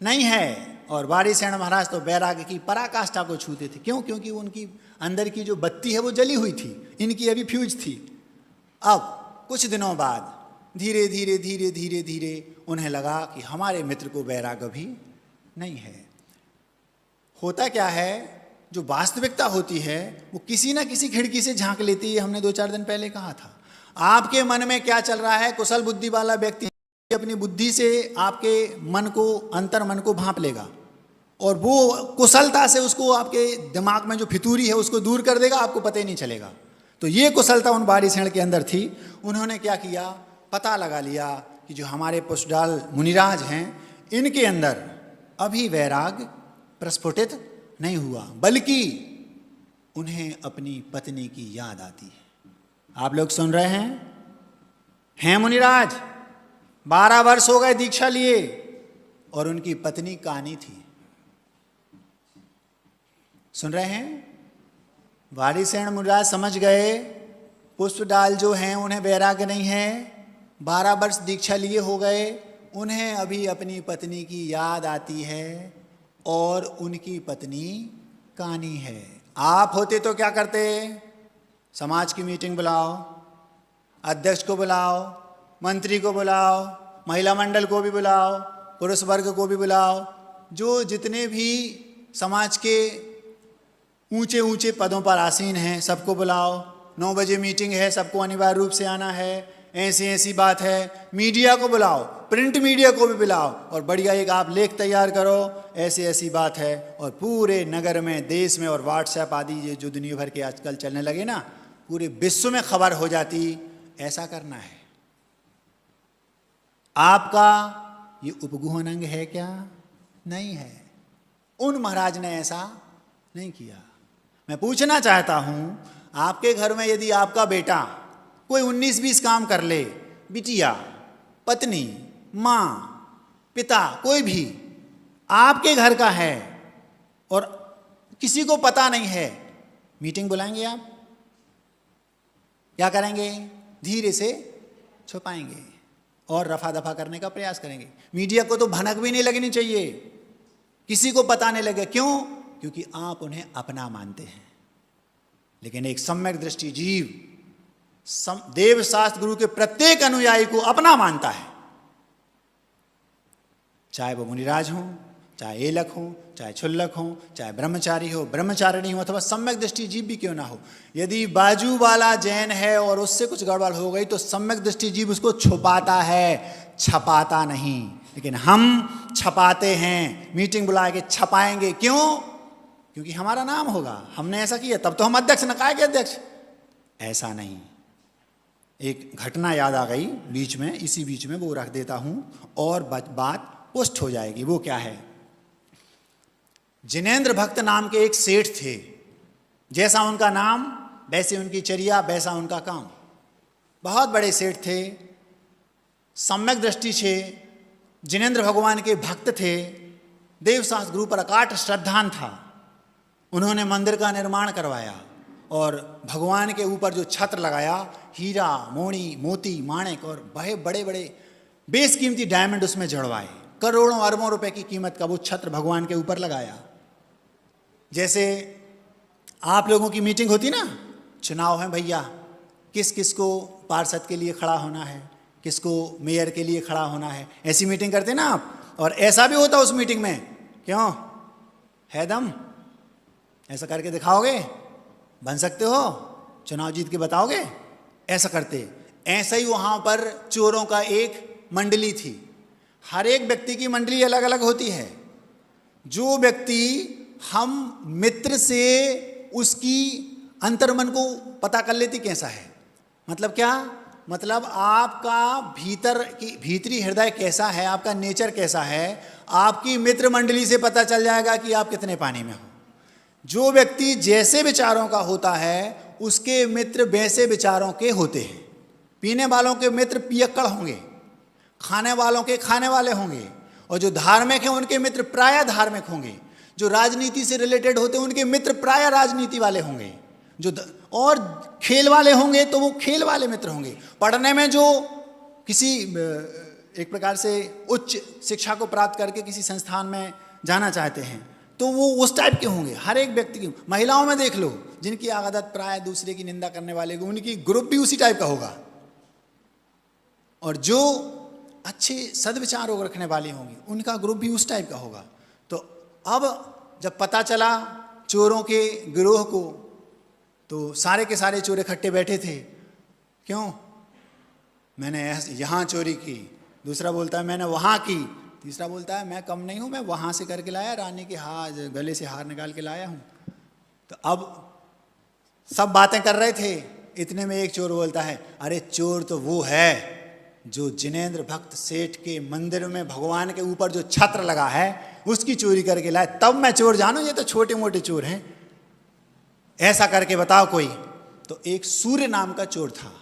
नहीं है और वारिसेन महाराज तो वैराग की पराकाष्ठा को छूते थे। क्यों? क्योंकि उनकी अंदर की जो बत्ती है वो जली हुई थी, इनकी अभी फ्यूज थी। अब कुछ दिनों बाद धीरे धीरे धीरे धीरे धीरे उन्हें लगा कि हमारे मित्र को वैराग अभी नहीं है। होता क्या है, जो वास्तविकता होती है वो किसी ना किसी खिड़की से झांक लेती है। हमने 2-4 दिन पहले कहा था, आपके मन में क्या चल रहा है, कुशल बुद्धि वाला व्यक्ति अपनी बुद्धि से आपके मन को, अंतर मन को भांप लेगा और वो कुशलता से उसको आपके दिमाग में जो फितूरी है उसको दूर कर देगा, आपको पता ही नहीं चलेगा। तो ये कुशलता उन वारिसेन के अंदर थी। उन्होंने क्या किया, पता लगा लिया कि जो हमारे पुष्पडाल मुनिराज हैं इनके अंदर अभी वैराग प्रस्फुटित नहीं हुआ, बल्कि उन्हें अपनी पत्नी की याद आती है। आप लोग सुन रहे हैं मुनिराज 12 वर्ष हो गए दीक्षा लिए और उनकी पत्नी कानी थी। सुन रहे हैं? वारिसेन मुनिराज समझ गए पुष्पडाल जो हैं उन्हें वैराग नहीं है, 12 वर्ष दीक्षा लिए हो गए, उन्हें अभी अपनी पत्नी की याद आती है और उनकी पत्नी कानी है। आप होते तो क्या करते? समाज की मीटिंग बुलाओ, अध्यक्ष को बुलाओ, मंत्री को बुलाओ, महिला मंडल को भी बुलाओ, पुरुष वर्ग को भी बुलाओ, जो जितने भी समाज के ऊंचे ऊंचे पदों पर आसीन हैं सबको बुलाओ। 9 बजे मीटिंग है, सबको अनिवार्य रूप से आना है। ऐसी बात है, मीडिया को बुलाओ, प्रिंट मीडिया को भी बुलाओ और बढ़िया एक आप लेख तैयार करो, ऐसी बात है। और पूरे नगर में, देश में और व्हाट्सएप आदि ये जो दुनिया भर के आजकल चलने लगे ना, पूरे विश्व में खबर हो जाती। ऐसा करना है। आपका ये उपगुहन अंग है क्या? नहीं है। उन महाराज ने ऐसा नहीं किया। मैं पूछना चाहता हूं, आपके घर में यदि आपका बेटा कोई 19-20 काम कर ले, बिटिया, पत्नी, माँ, पिता, कोई भी आपके घर का है और किसी को पता नहीं है, मीटिंग बुलाएंगे आप? क्या करेंगे? धीरे से छुपाएंगे और रफा दफा करने का प्रयास करेंगे। मीडिया को तो भनक भी नहीं लगनी चाहिए, किसी को पता नहीं लगे। क्यों? क्योंकि आप उन्हें अपना मानते हैं। लेकिन एक सम्यक दृष्टि जीव देव शास्त्र गुरु के प्रत्येक अनुयायी को अपना मानता है, चाहे वो मुनिराज हो, चाहे एलक हो, चाहे क्षुल्लक हो, चाहे ब्रह्मचारी हो, ब्रह्मचारिणी हो, अथवा सम्यक दृष्टि जीव भी क्यों ना हो। यदि बाजू वाला जैन है और उससे कुछ गड़बड़ हो गई तो सम्यक दृष्टि जीव उसको छुपाता है, छपाता नहीं। लेकिन हम छपाते हैं, मीटिंग बुला के छपाएंगे। क्यों? क्योंकि हमारा नाम होगा, हमने ऐसा किया, तब तो हम अध्यक्ष, निकाय के अध्यक्ष। ऐसा नहीं। एक घटना याद आ गई बीच में, इसी बीच में वो रख देता हूं और बात पुष्ट हो जाएगी। वो क्या है? जिनेंद्र भक्त नाम के एक सेठ थे। जैसा उनका नाम वैसे उनकी चर्या, वैसा उनका काम। बहुत बड़े सेठ थे, सम्यक दृष्टि थे, जिनेंद्र भगवान के भक्त थे, देवशास्त्र गुरु पर अकाट श्रद्धान था। उन्होंने मंदिर का निर्माण करवाया और भगवान के ऊपर जो छत्र लगाया, हीरा, मोती, मोती, माणिक और बड़े बड़े बेशकीमती डायमंड उसमें जड़वाए। करोड़ों अरबों रुपए की कीमत का वो छत्र भगवान के ऊपर लगाया। जैसे आप लोगों की मीटिंग होती ना, चुनाव है भैया, किस किस को पार्षद के लिए खड़ा होना है, किसको मेयर के लिए खड़ा होना है, ऐसी मीटिंग करते ना आप। और ऐसा भी होता उस मीटिंग में, क्यों है दम? ऐसा करके दिखाओगे? बन सकते हो? चुनाव जीत के बताओगे? ऐसा करते। ऐसा ही वहां पर चोरों का एक मंडली थी। हर एक व्यक्ति की मंडली अलग अलग होती है। जो व्यक्ति हम मित्र से उसकी अंतर्मन को पता कर लेती कैसा है, मतलब क्या, मतलब आपका भीतरी हृदय कैसा है, आपका नेचर कैसा है, आपकी मित्र मंडली से पता चल जाएगा कि आप कितने पानी में हो। जो व्यक्ति जैसे विचारों का होता है उसके मित्र वैसे विचारों के होते हैं। पीने वालों के मित्र पियक्कड़ होंगे, खाने वालों के खाने वाले होंगे, और जो धार्मिक हैं उनके मित्र प्राय धार्मिक होंगे। जो राजनीति से रिलेटेड होते हैं उनके मित्र प्राय राजनीति वाले होंगे। और खेल वाले होंगे तो वो खेल वाले मित्र होंगे। पढ़ने में जो किसी एक प्रकार से उच्च शिक्षा को प्राप्त करके किसी संस्थान में जाना चाहते हैं तो वो उस टाइप के होंगे। हर एक व्यक्ति की, महिलाओं में देख लो, जिनकी आदत प्राय दूसरे की निंदा करने वाले को, उनकी ग्रुप भी उसी टाइप का होगा। और जो अच्छे सद्विचारों को रखने वाली होंगी उनका ग्रुप भी उस टाइप का होगा। तो अब जब पता चला चोरों के गिरोह को, तो सारे के सारे चोर इकट्ठे बैठे थे। क्यों? मैंने यहाँ चोरी की। दूसरा बोलता है मैंने वहाँ की। तीसरा बोलता है मैं कम नहीं हूँ, मैं वहाँ से करके लाया, रानी के गले से हार निकाल के लाया हूँ। तो अब सब बातें कर रहे थे। इतने में एक चोर बोलता है अरे चोर तो वो है जो जिनेंद्र भक्त सेठ के मंदिर में भगवान के ऊपर जो छत्र लगा है उसकी चोरी करके लाए। तब मैं चोर जानू, ये तो छोटे मोटे चोर हैं। ऐसा करके बताओ कोई। तो एक सूर्य नाम का चोर था।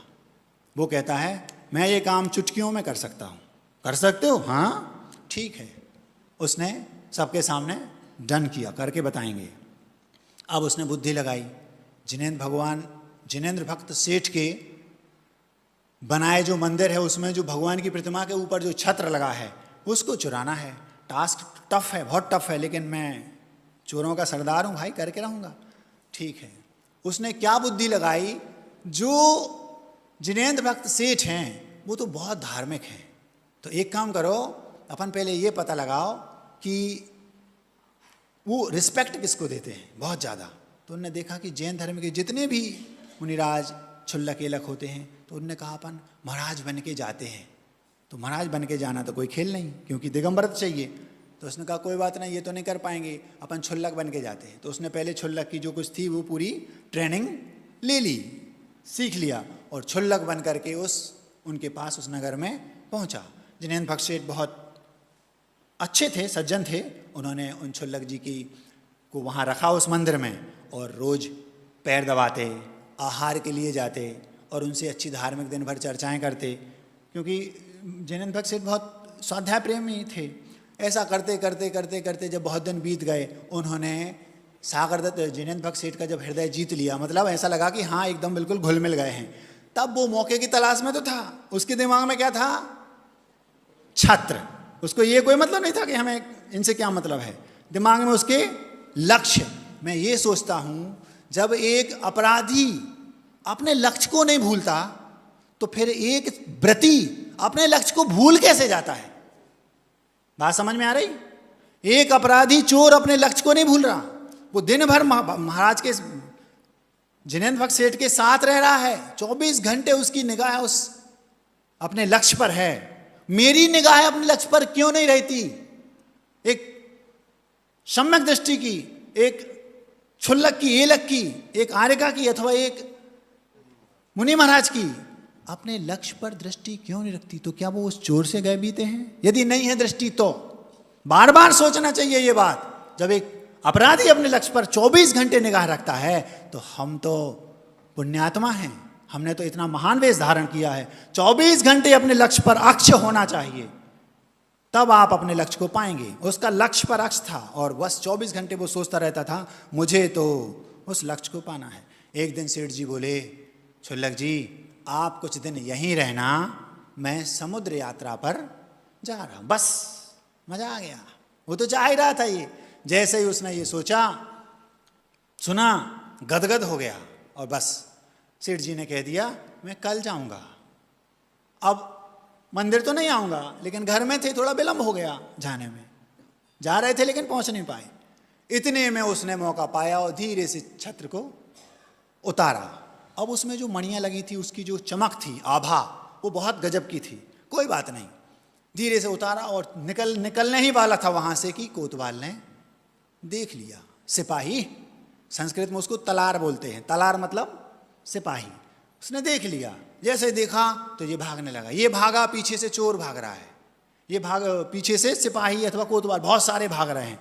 वो कहता है मैं ये काम चुटकियों में कर सकता हूँ। कर सकते हो? हाँ ठीक है। उसने सबके सामने डन किया, करके बताएंगे। अब उसने बुद्धि लगाई, जिनेंद्र भक्त सेठ के बनाए जो मंदिर है उसमें जो भगवान की प्रतिमा के ऊपर जो छत्र लगा है उसको चुराना है। टास्क टफ है, बहुत टफ है, लेकिन मैं चोरों का सरदार हूँ भाई, करके रहूँगा। ठीक है। उसने क्या बुद्धि लगाई, जो जिनेंद्र भक्त सेठ हैं वो तो बहुत धार्मिक हैं, तो एक काम करो, अपन पहले ये पता लगाओ कि वो रिस्पेक्ट किसको देते हैं बहुत ज़्यादा। तो उन्होंने देखा कि जैन धर्म के जितने भी मुनिराज छुल्लक एलक होते हैं, तो उन्होंने कहा अपन महाराज बन के जाते हैं। तो महाराज बन के जाना तो कोई खेल नहीं, क्योंकि दिगंबरत चाहिए। तो उसने कहा कोई बात नहीं, ये तो नहीं कर पाएंगे, अपन छुल्लक बन के जाते हैं। तो उसने पहले छुल्लक की जो कुछ थी वो पूरी ट्रेनिंग ले ली, सीख लिया, और छुल्लक बन करके उनके पास उस नगर में पहुंचा। जिनेंद्र भक्त सेठ बहुत अच्छे थे, सज्जन थे। उन्होंने उन छुल्लक जी को वहाँ रखा उस मंदिर में, और रोज़ पैर दबाते, आहार के लिए जाते, और उनसे अच्छी धार्मिक दिन भर चर्चाएं करते, क्योंकि जिनेंद्र भक्त सेठ बहुत स्वाध्याय प्रेमी थे। ऐसा करते करते करते करते जब बहुत दिन बीत गए, उन्होंने सागर दत्त जिनेंद्र भक्त सेठ का जब हृदय जीत लिया, मतलब ऐसा लगा कि हाँ एकदम बिल्कुल घुल मिल गए हैं। तब वो मौके की तलाश में तो था, उसके दिमाग में क्या था, छत्र। उसको ये कोई मतलब नहीं था कि हमें इनसे क्या मतलब है, दिमाग में उसके लक्ष्य। मैं ये सोचता हूँ जब एक अपराधी अपने लक्ष्य को नहीं भूलता, तो फिर एक व्रती अपने लक्ष्य को भूल कैसे जाता है? बात समझ में आ रही? एक अपराधी चोर अपने लक्ष्य को नहीं भूल रहा, वो दिन भर महाराज के जिनेंद्र भक्त सेठ के साथ रह रहा है, 24 घंटे उसकी निगाह उस अपने लक्ष्य पर है। मेरी निगाह अपने लक्ष्य पर क्यों नहीं रहती? एक सम्यक दृष्टि की, एक छुल्लक की, एलक की, एक आर्यका की, अथवा एक मुनि महाराज की अपने लक्ष्य पर दृष्टि क्यों नहीं रखती? तो क्या वो उस चोर से गए बीते हैं? यदि नहीं है दृष्टि तो बार बार सोचना चाहिए ये बात। जब एक अपराधी अपने लक्ष्य पर 24 घंटे निगाह रखता है, तो हम तो पुण्यात्मा हैं, हमने तो इतना महान वेश धारण किया है। 24 घंटे अपने लक्ष्य पर अक्ष होना चाहिए, तब आप अपने लक्ष्य को पाएंगे। उसका लक्ष्य पर अक्ष था, और बस 24 घंटे वो सोचता रहता था मुझे तो उस लक्ष्य को पाना है। एक दिन सेठ जी बोले, छुल्लक जी आप कुछ दिन यहीं रहना, मैं समुद्र यात्रा पर जा रहा हूं। बस मजा आ गया, वो तो चाह ही रहा था ये। जैसे ही उसने ये सोचा, सुना, गदगद हो गया, और बस सेठ जी ने कह दिया मैं कल जाऊंगा। अब मंदिर तो नहीं आऊंगा, लेकिन घर में थे, थोड़ा विलंब हो गया जाने में। जा रहे थे लेकिन पहुंच नहीं पाए। इतने में उसने मौका पाया और धीरे से छत्र को उतारा। अब उसमें जो मणियां लगी थी, उसकी जो चमक थी, आभा, वो बहुत गजब की थी। कोई बात नहीं, धीरे से उतारा और निकलने ही वाला था वहां से कि कोतवाल ने देख लिया। सिपाही, संस्कृत में उसको तलार बोलते हैं, तलार मतलब सिपाही। उसने देख लिया, जैसे देखा तो ये भागने लगा। ये भागा, पीछे से चोर भाग रहा है, ये पीछे से सिपाही अथवा कोतवाल बहुत सारे भाग रहे हैं।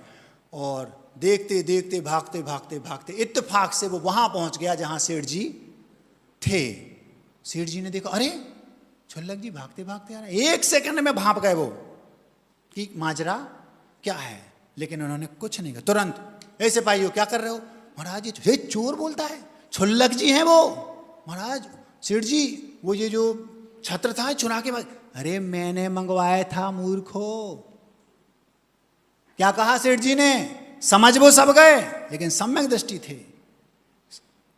और देखते देखते भागते भागते भागते इत्तेफाक से वो वहां पहुंच गया जहां सेठ जी थे। सेठ जी ने देखा, अरे छुल्लक जी भागते भागते आ रहे हैं। 1 सेकंड में भाप गए वो कि माजरा क्या है, लेकिन उन्होंने कुछ नहीं कहा। तुरंत, ऐसे सिपाही हो क्या कर रहे हो? महाराज ये चोर बोलता है, छुल्लक जी हैं वो। महाराज सेठ जी, वो ये जो छत्र था चुरा के भाग। अरे मैंने मंगवाया था मूर्खो। क्या कहा सेठ जी ने? समझ वो सब गए, लेकिन सम्यक दृष्टि थे।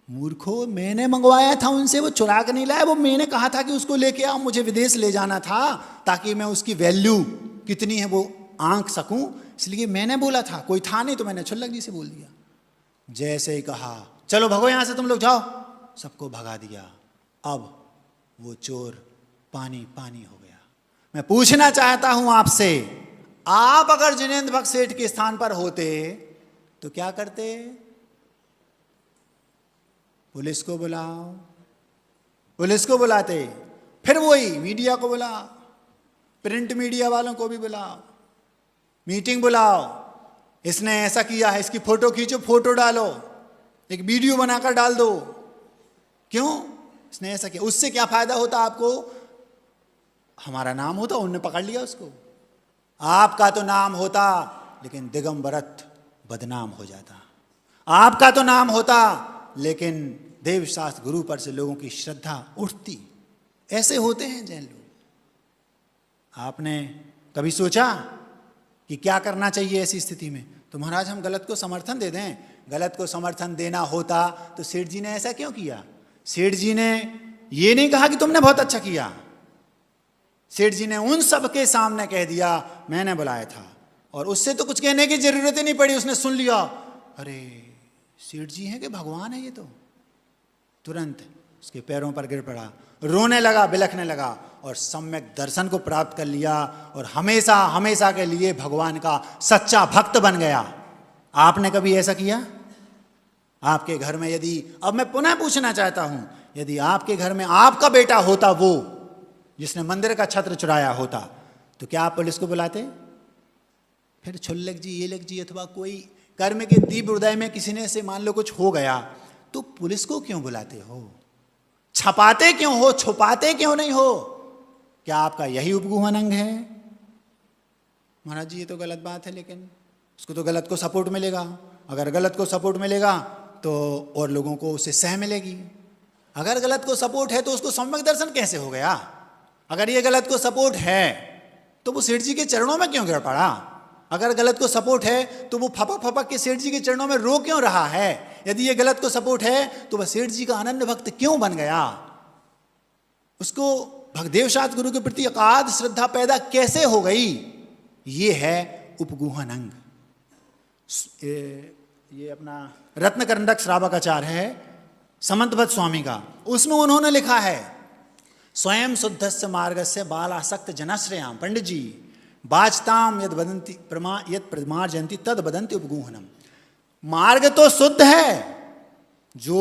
मूर्खो, मैंने मंगवाया था उनसे, वो चुरा के नहीं लाया। वो मैंने कहा था कि उसको लेके आओ, मुझे विदेश ले जाना था ताकि मैं उसकी वैल्यू कितनी है वो आंक सकूं, इसलिए मैंने बोला था। कोई था नहीं तो मैंने छुल्लक जी से बोल दिया। जैसे ही कहा चलो भगो यहां से, तुम लोग जाओ, सबको भगा दिया। अब वो चोर पानी पानी हो गया। मैं पूछना चाहता हूं आपसे, आप अगर जिनेंद्र भक्त सेठ के स्थान पर होते तो क्या करते? पुलिस को बुलाओ, पुलिस को बुलाते, फिर वही मीडिया को बुलाओ, प्रिंट मीडिया वालों को भी बुलाओ, मीटिंग बुलाओ, इसने ऐसा किया है, इसकी फोटो खींचो, फोटो डालो, एक वीडियो बनाकर डाल दो। क्यों? इसने ऐसा किया। उससे क्या फायदा होता आपको? हमारा नाम होता, उनने पकड़ लिया उसको। आपका तो नाम होता, लेकिन दिगंबरत बदनाम हो जाता। आपका तो नाम होता, लेकिन देवशास्त्र गुरु पर से लोगों की श्रद्धा उठती। ऐसे होते हैं जैन लोग। आपने कभी सोचा कि क्या करना चाहिए ऐसी स्थिति में? तो महाराज हम गलत को समर्थन दे दें। गलत को समर्थन देना होता तो सेठ जी ने ऐसा क्यों किया? सेठ जी ने ये नहीं कहा कि तुमने बहुत अच्छा किया। सेठ जी ने उन सब के सामने कह दिया मैंने बुलाया था, और उससे तो कुछ कहने की जरूरत ही नहीं पड़ी, उसने सुन लिया। अरे सेठ जी हैं कि भगवान है ये तो। तुरंत उसके पैरों पर गिर पड़ा, रोने लगा, बिलखने लगा, और सम्यक दर्शन को प्राप्त कर लिया, और हमेशा हमेशा के लिए भगवान का सच्चा भक्त बन गया। आपने कभी ऐसा किया? आपके घर में यदि, अब मैं पुनः पूछना चाहता हूं, यदि आपके घर में आपका बेटा होता वो जिसने मंदिर का छत्र चुराया होता, तो क्या आप पुलिस को बुलाते? फिर छुल्लक जी, ये लक जी, अथवा कोई कर्म के तीव्र हृदय में किसी ने से मान लो कुछ हो गया, तो पुलिस को क्यों बुलाते हो? छपाते क्यों हो? छुपाते क्यों नहीं हो? क्या आपका यही उपगुहन अंग है? महाराज जी ये तो गलत बात है, लेकिन उसको तो गलत को सपोर्ट मिलेगा। अगर गलत को सपोर्ट मिलेगा तो और लोगों को उससे सह मिलेगी। अगर गलत को सपोर्ट है तो उसको सम्यक दर्शन कैसे हो गया? अगर ये गलत को सपोर्ट है तो वो सेठ जी के चरणों में क्यों गिर पड़ा? अगर गलत को सपोर्ट है तो वो फपक फपक के सेठ जी के चरणों में रो क्यों रहा है? यदि ये गलत को सपोर्ट है तो वह सेठ जी का अनन्य भक्त क्यों बन गया? उसको देवशास्त्र गुरु के प्रति अगाध श्रद्धा पैदा कैसे हो गई? ये है उपगुहन अंग। ये अपना रत्नकरंडक श्रावकाचार्य है समंतभद्र स्वामी का, उसमें उन्होंने लिखा है स्वयं शुद्धस्य मार्गस्य बालासक्त जनश्रेयाम। पंडित जी, बाचताम यद वदंती यद प्रमार्जंती तद वदंती उपगुहनम। मार्ग तो शुद्ध है, जो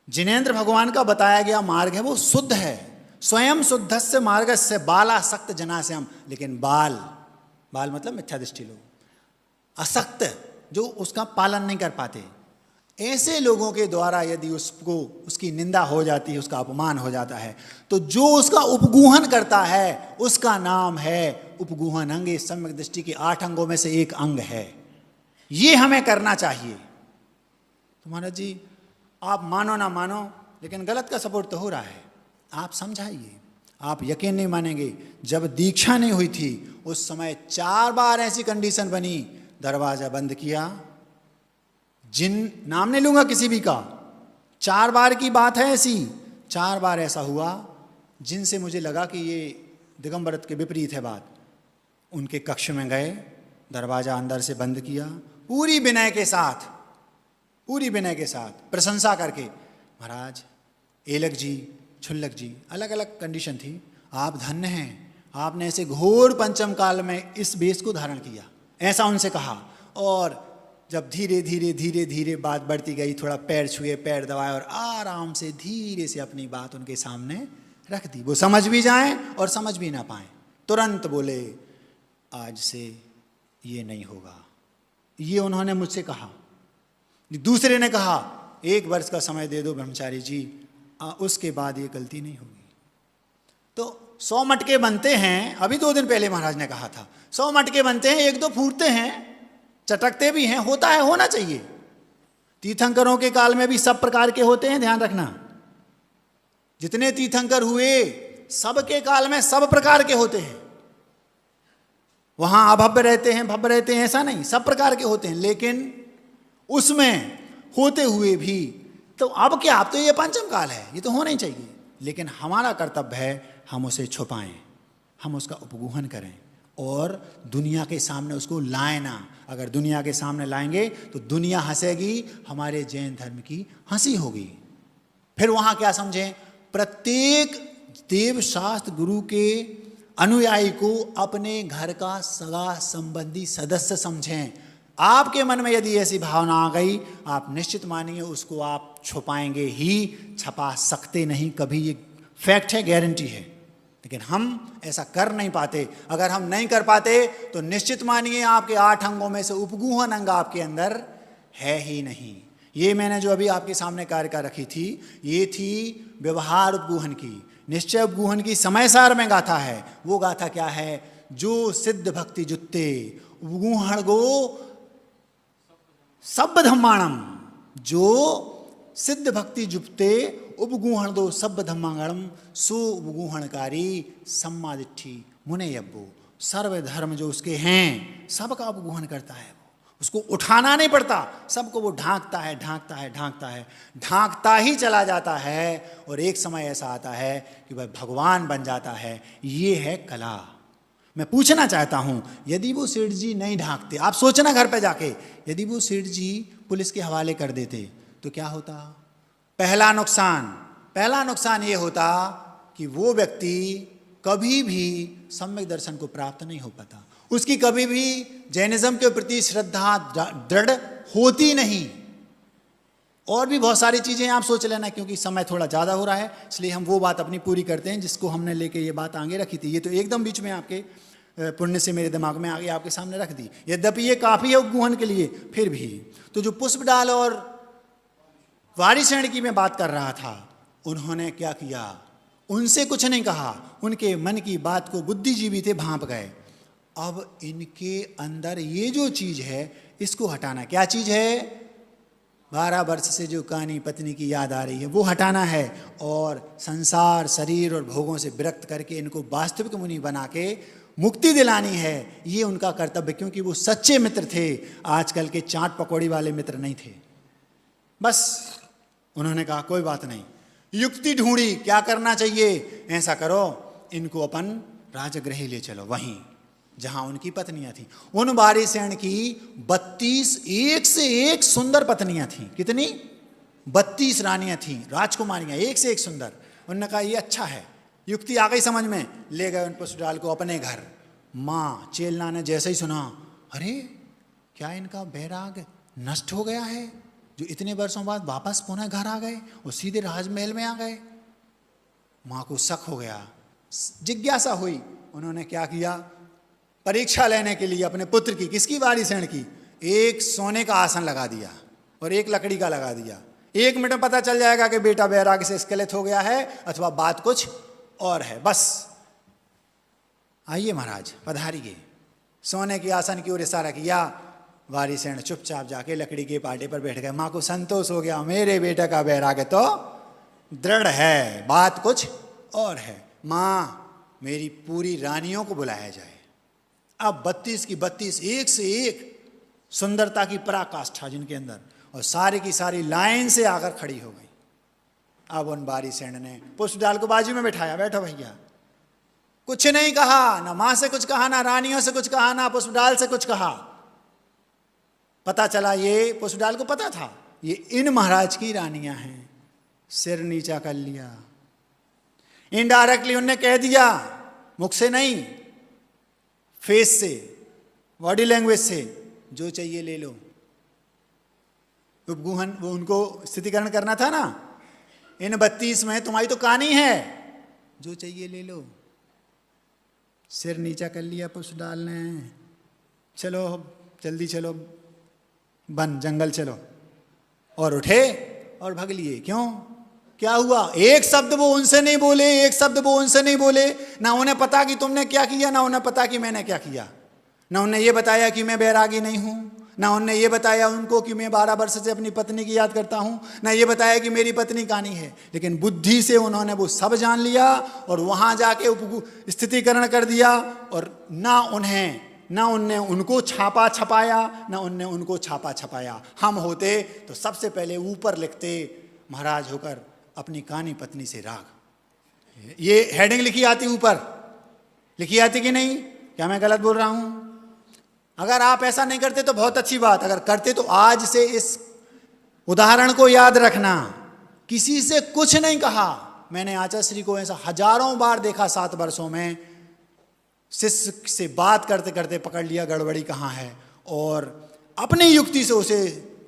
जिनेंद्र भगवान का बताया गया मार्ग है वो शुद्ध है। स्वयं शुद्धस्य मार्गस्य बालासक्त जनाश्रयाम, लेकिन बाल मतलब मिथ्या दृष्टि लोग, असक्त जो उसका पालन नहीं कर पाते, ऐसे लोगों के द्वारा यदि उसको उसकी निंदा हो जाती है, उसका अपमान हो जाता है, तो जो उसका उपगुहन करता है उसका नाम है उपगुहन अंग। इस सम्यक दृष्टि के 8 अंगों में से एक अंग है। ये हमें करना चाहिए। तो महाराज जी आप मानो ना मानो, लेकिन गलत का सपोर्ट तो हो रहा है। आप समझाइए, आप यकीन नहीं मानेंगे, जब दीक्षा नहीं हुई थी उस समय 4 बार ऐसी कंडीशन बनी, दरवाजा बंद किया, जिन नाम नहीं लूंगा किसी भी का, 4 बार की बात है ऐसी, 4 बार ऐसा हुआ जिनसे मुझे लगा कि ये दिगंबरत के विपरीत है बात। उनके कक्ष में गए, दरवाज़ा अंदर से बंद किया, पूरी विनय के साथ प्रशंसा करके, महाराज एलक जी, छुल्लक जी, अलग अलग कंडीशन थी, आप धन्य हैं, आपने ऐसे घोर पंचम काल में इस वेश को धारण किया, ऐसा उनसे कहा। और जब धीरे धीरे धीरे धीरे बात बढ़ती गई, थोड़ा पैर छुए, पैर दबाए और आराम से धीरे से अपनी बात उनके सामने रख दी। वो समझ भी जाएं और समझ भी ना पाएं, तुरंत बोले आज से ये नहीं होगा। ये उन्होंने मुझसे कहा। दूसरे ने कहा 1 वर्ष का समय दे दो ब्रह्मचारी जी, उसके बाद ये गलती नहीं होगी। तो 100 मटके बनते हैं, अभी 2 दिन पहले महाराज ने कहा था 100 मटके बनते हैं, 1-2 फूटते हैं, चटकते भी हैं, होता है, होना चाहिए। तीर्थंकरों के काल में भी सब प्रकार के होते हैं, ध्यान रखना। जितने तीर्थंकर हुए सबके काल में सब प्रकार के होते हैं। वहां अभव्य रहते हैं, भव्य रहते हैं, ऐसा नहीं, सब प्रकार के होते हैं। लेकिन उसमें होते हुए भी तो अब क्या, अब तो ये पंचम काल है, ये तो होना ही चाहिए। लेकिन हमारा कर्तव्य है हम उसे छुपाएं, हम उसका उपगूहन करें और दुनिया के सामने उसको लाएं ना। अगर दुनिया के सामने लाएंगे तो दुनिया हंसेगी, हमारे जैन धर्म की हंसी होगी। फिर वहां क्या समझें, प्रत्येक देव शास्त्र गुरु के अनुयायी को अपने घर का सगा संबंधी सदस्य समझें। आपके मन में यदि ऐसी भावना आ गई, आप निश्चित मानिए उसको आप छुपाएंगे ही, छुपा सकते नहीं कभी, ये फैक्ट है, गारंटी है। लेकिन हम ऐसा कर नहीं पाते। अगर हम नहीं कर पाते तो निश्चित मानिए आपके 8 अंगों में से उपगूहन अंग आपके अंदर है ही नहीं। ये मैंने जो अभी आपके सामने कारिका रखी थी, ये थी व्यवहार उपगूहन की। निश्चय उपगूहन की समय सार में गाथा है। वो गाथा क्या है, जो सिद्ध भक्ति जुत्ते उपगूहन गो सब धम्माणम, जो सिद्ध भक्ति जुपते उपगूहन दो सब धम्माणम, सो उपगूहनकारी सम्मादिठी मुने यब्बो। सर्वधर्म जो उसके हैं सबका उपगूहन करता है, उसको उठाना नहीं पड़ता, सबको वो ढांकता है, ढांकता है, ढांकता है, ढांकता ही चला जाता है। और एक समय ऐसा आता है कि वह भगवान बन जाता है। ये है कला। मैं पूछना चाहता हूं, यदि वो सेठ जी नहीं ढांकते, आप सोचना घर पे जाके, यदि वो सेठ जी पुलिस के हवाले कर देते तो क्या होता? पहला नुकसान ये होता कि वो व्यक्ति कभी भी सम्यक दर्शन को प्राप्त नहीं हो पाता, उसकी कभी भी जैनिज्म के प्रति श्रद्धा दृढ़ होती नहीं। और भी बहुत सारी चीज़ें आप सोच लेना, क्योंकि समय थोड़ा ज़्यादा हो रहा है, इसलिए हम वो बात अपनी पूरी करते हैं जिसको हमने लेके ये बात आगे रखी थी। ये तो एकदम बीच में आपके पुण्य से मेरे दिमाग में आगे आपके सामने रख दी। यद्यपि ये काफ़ी है उपगूहन के लिए, फिर भी तो जो पुष्पडाल और वारिसेण की मैं बात कर रहा था, उन्होंने क्या किया, उनसे कुछ नहीं कहा, उनके मन की बात को बुद्धिजीवी थे भांप गए। अब इनके अंदर ये जो चीज़ है इसको हटाना। क्या चीज़ है? 12 वर्ष से जो कानी पत्नी की याद आ रही है वो हटाना है, और संसार शरीर और भोगों से विरक्त करके इनको वास्तविक मुनि बना के मुक्ति दिलानी है। ये उनका कर्तव्य, क्योंकि वो सच्चे मित्र थे, आजकल के चाट पकौड़ी वाले मित्र नहीं थे। बस उन्होंने कहा कोई बात नहीं, युक्ति ढूंढी, क्या करना चाहिए, ऐसा करो इनको अपन राजगृह ले चलो, वहीं जहां उनकी पत्नियां थीं। उन वारिसेण की 32 एक से एक सुंदर पत्नियां थीं। कितनी? 32 रानियां थीं, राजकुमारियां, एक से एक सुंदर। उन्होंने कहा ये अच्छा है, युक्ति आ गई समझ में। ले गए उन पुष्पडाल को अपने घर। माँ चेलना ने जैसे ही सुना, अरे क्या इनका बैराग नष्ट हो गया है, जो इतने वर्षों बाद वापस पुनः घर आ गए और सीधे राजमहल में आ गए। माँ को शक हो गया, जिज्ञासा हुई। उन्होंने क्या किया, परीक्षा लेने के लिए अपने पुत्र की, किसकी, वारिसेण की, एक सोने का आसन लगा दिया और एक लकड़ी का लगा दिया। 1 मिनट में पता चल जाएगा कि बेटा बैराग से स्खलित हो गया है अथवा बात कुछ और है। बस आइए महाराज पधारिए। सोने के आसन की ओर इशारा किया। वारिसेण चुपचाप जाके लकड़ी के पाटे पर बैठ गए। माँ को संतोष हो गया, मेरे बेटे का बैराग तो दृढ़ है, बात कुछ और है। माँ मेरी पूरी रानियों को बुलाया जाए। अब 32 की 32 एक से एक सुंदरता की पराकाष्ठा जिनके अंदर, और सारी की सारी लाइन से आकर खड़ी हो गई। अब उन वारिसेण ने पुष्पडाल को बाजू में बैठाया, बैठो भैया। कुछ नहीं कहा, ना माँ से कुछ कहा, ना रानियों से कुछ कहा, ना पुष्पडाल से कुछ कहा। पता चला ये पुष्पडाल को पता था ये इन महाराज की रानियां हैं, सिर नीचा कर लिया। इनडायरेक्टली उनने कह दिया, मुख से नहीं, फेस से, बॉडी लैंग्वेज से, जो चाहिए ले लो। उपगूहन, वो उनको स्थितिकरण करना था ना, इन 32 में तुम्हारी तो कहानी है, जो चाहिए ले लो। सिर नीचा कर लिया पुष्पडाल ने, चलो जल्दी चलो, वन जंगल चलो, और उठे और भग लिए। क्यों, क्या हुआ? एक शब्द वो उनसे नहीं बोले, एक शब्द वो उनसे नहीं बोले। ना उन्हें पता कि तुमने क्या किया, ना उन्हें पता कि मैंने क्या किया। ना उन्हें ये बताया कि मैं बैरागी नहीं हूं, ना उन्हें ये बताया उनको कि मैं 12 वर्ष से अपनी पत्नी की याद करता हूं, ना ये बताया कि मेरी पत्नी कहानी है। लेकिन बुद्धि से उन्होंने वो सब जान लिया और वहां जाके स्थितिकरण कर दिया। और ना उनने उनको छापा छपाया, ना उनने उनको छापा छपाया। हम होते तो सबसे पहले ऊपर लिखते, महाराज होकर अपनी कहानी पत्नी से राग। ये हेडिंग लिखी आती, ऊपर लिखी आती कि नहीं? क्या मैं गलत बोल रहा हूं? अगर आप ऐसा नहीं करते तो बहुत अच्छी बात, अगर करते तो आज से इस उदाहरण को याद रखना। किसी से कुछ नहीं कहा। मैंने आचार्य श्री को ऐसा हजारों बार देखा 7 वर्षों में, शिष्य से बात करते करते पकड़ लिया गड़बड़ी कहाँ है और अपनी युक्ति से उसे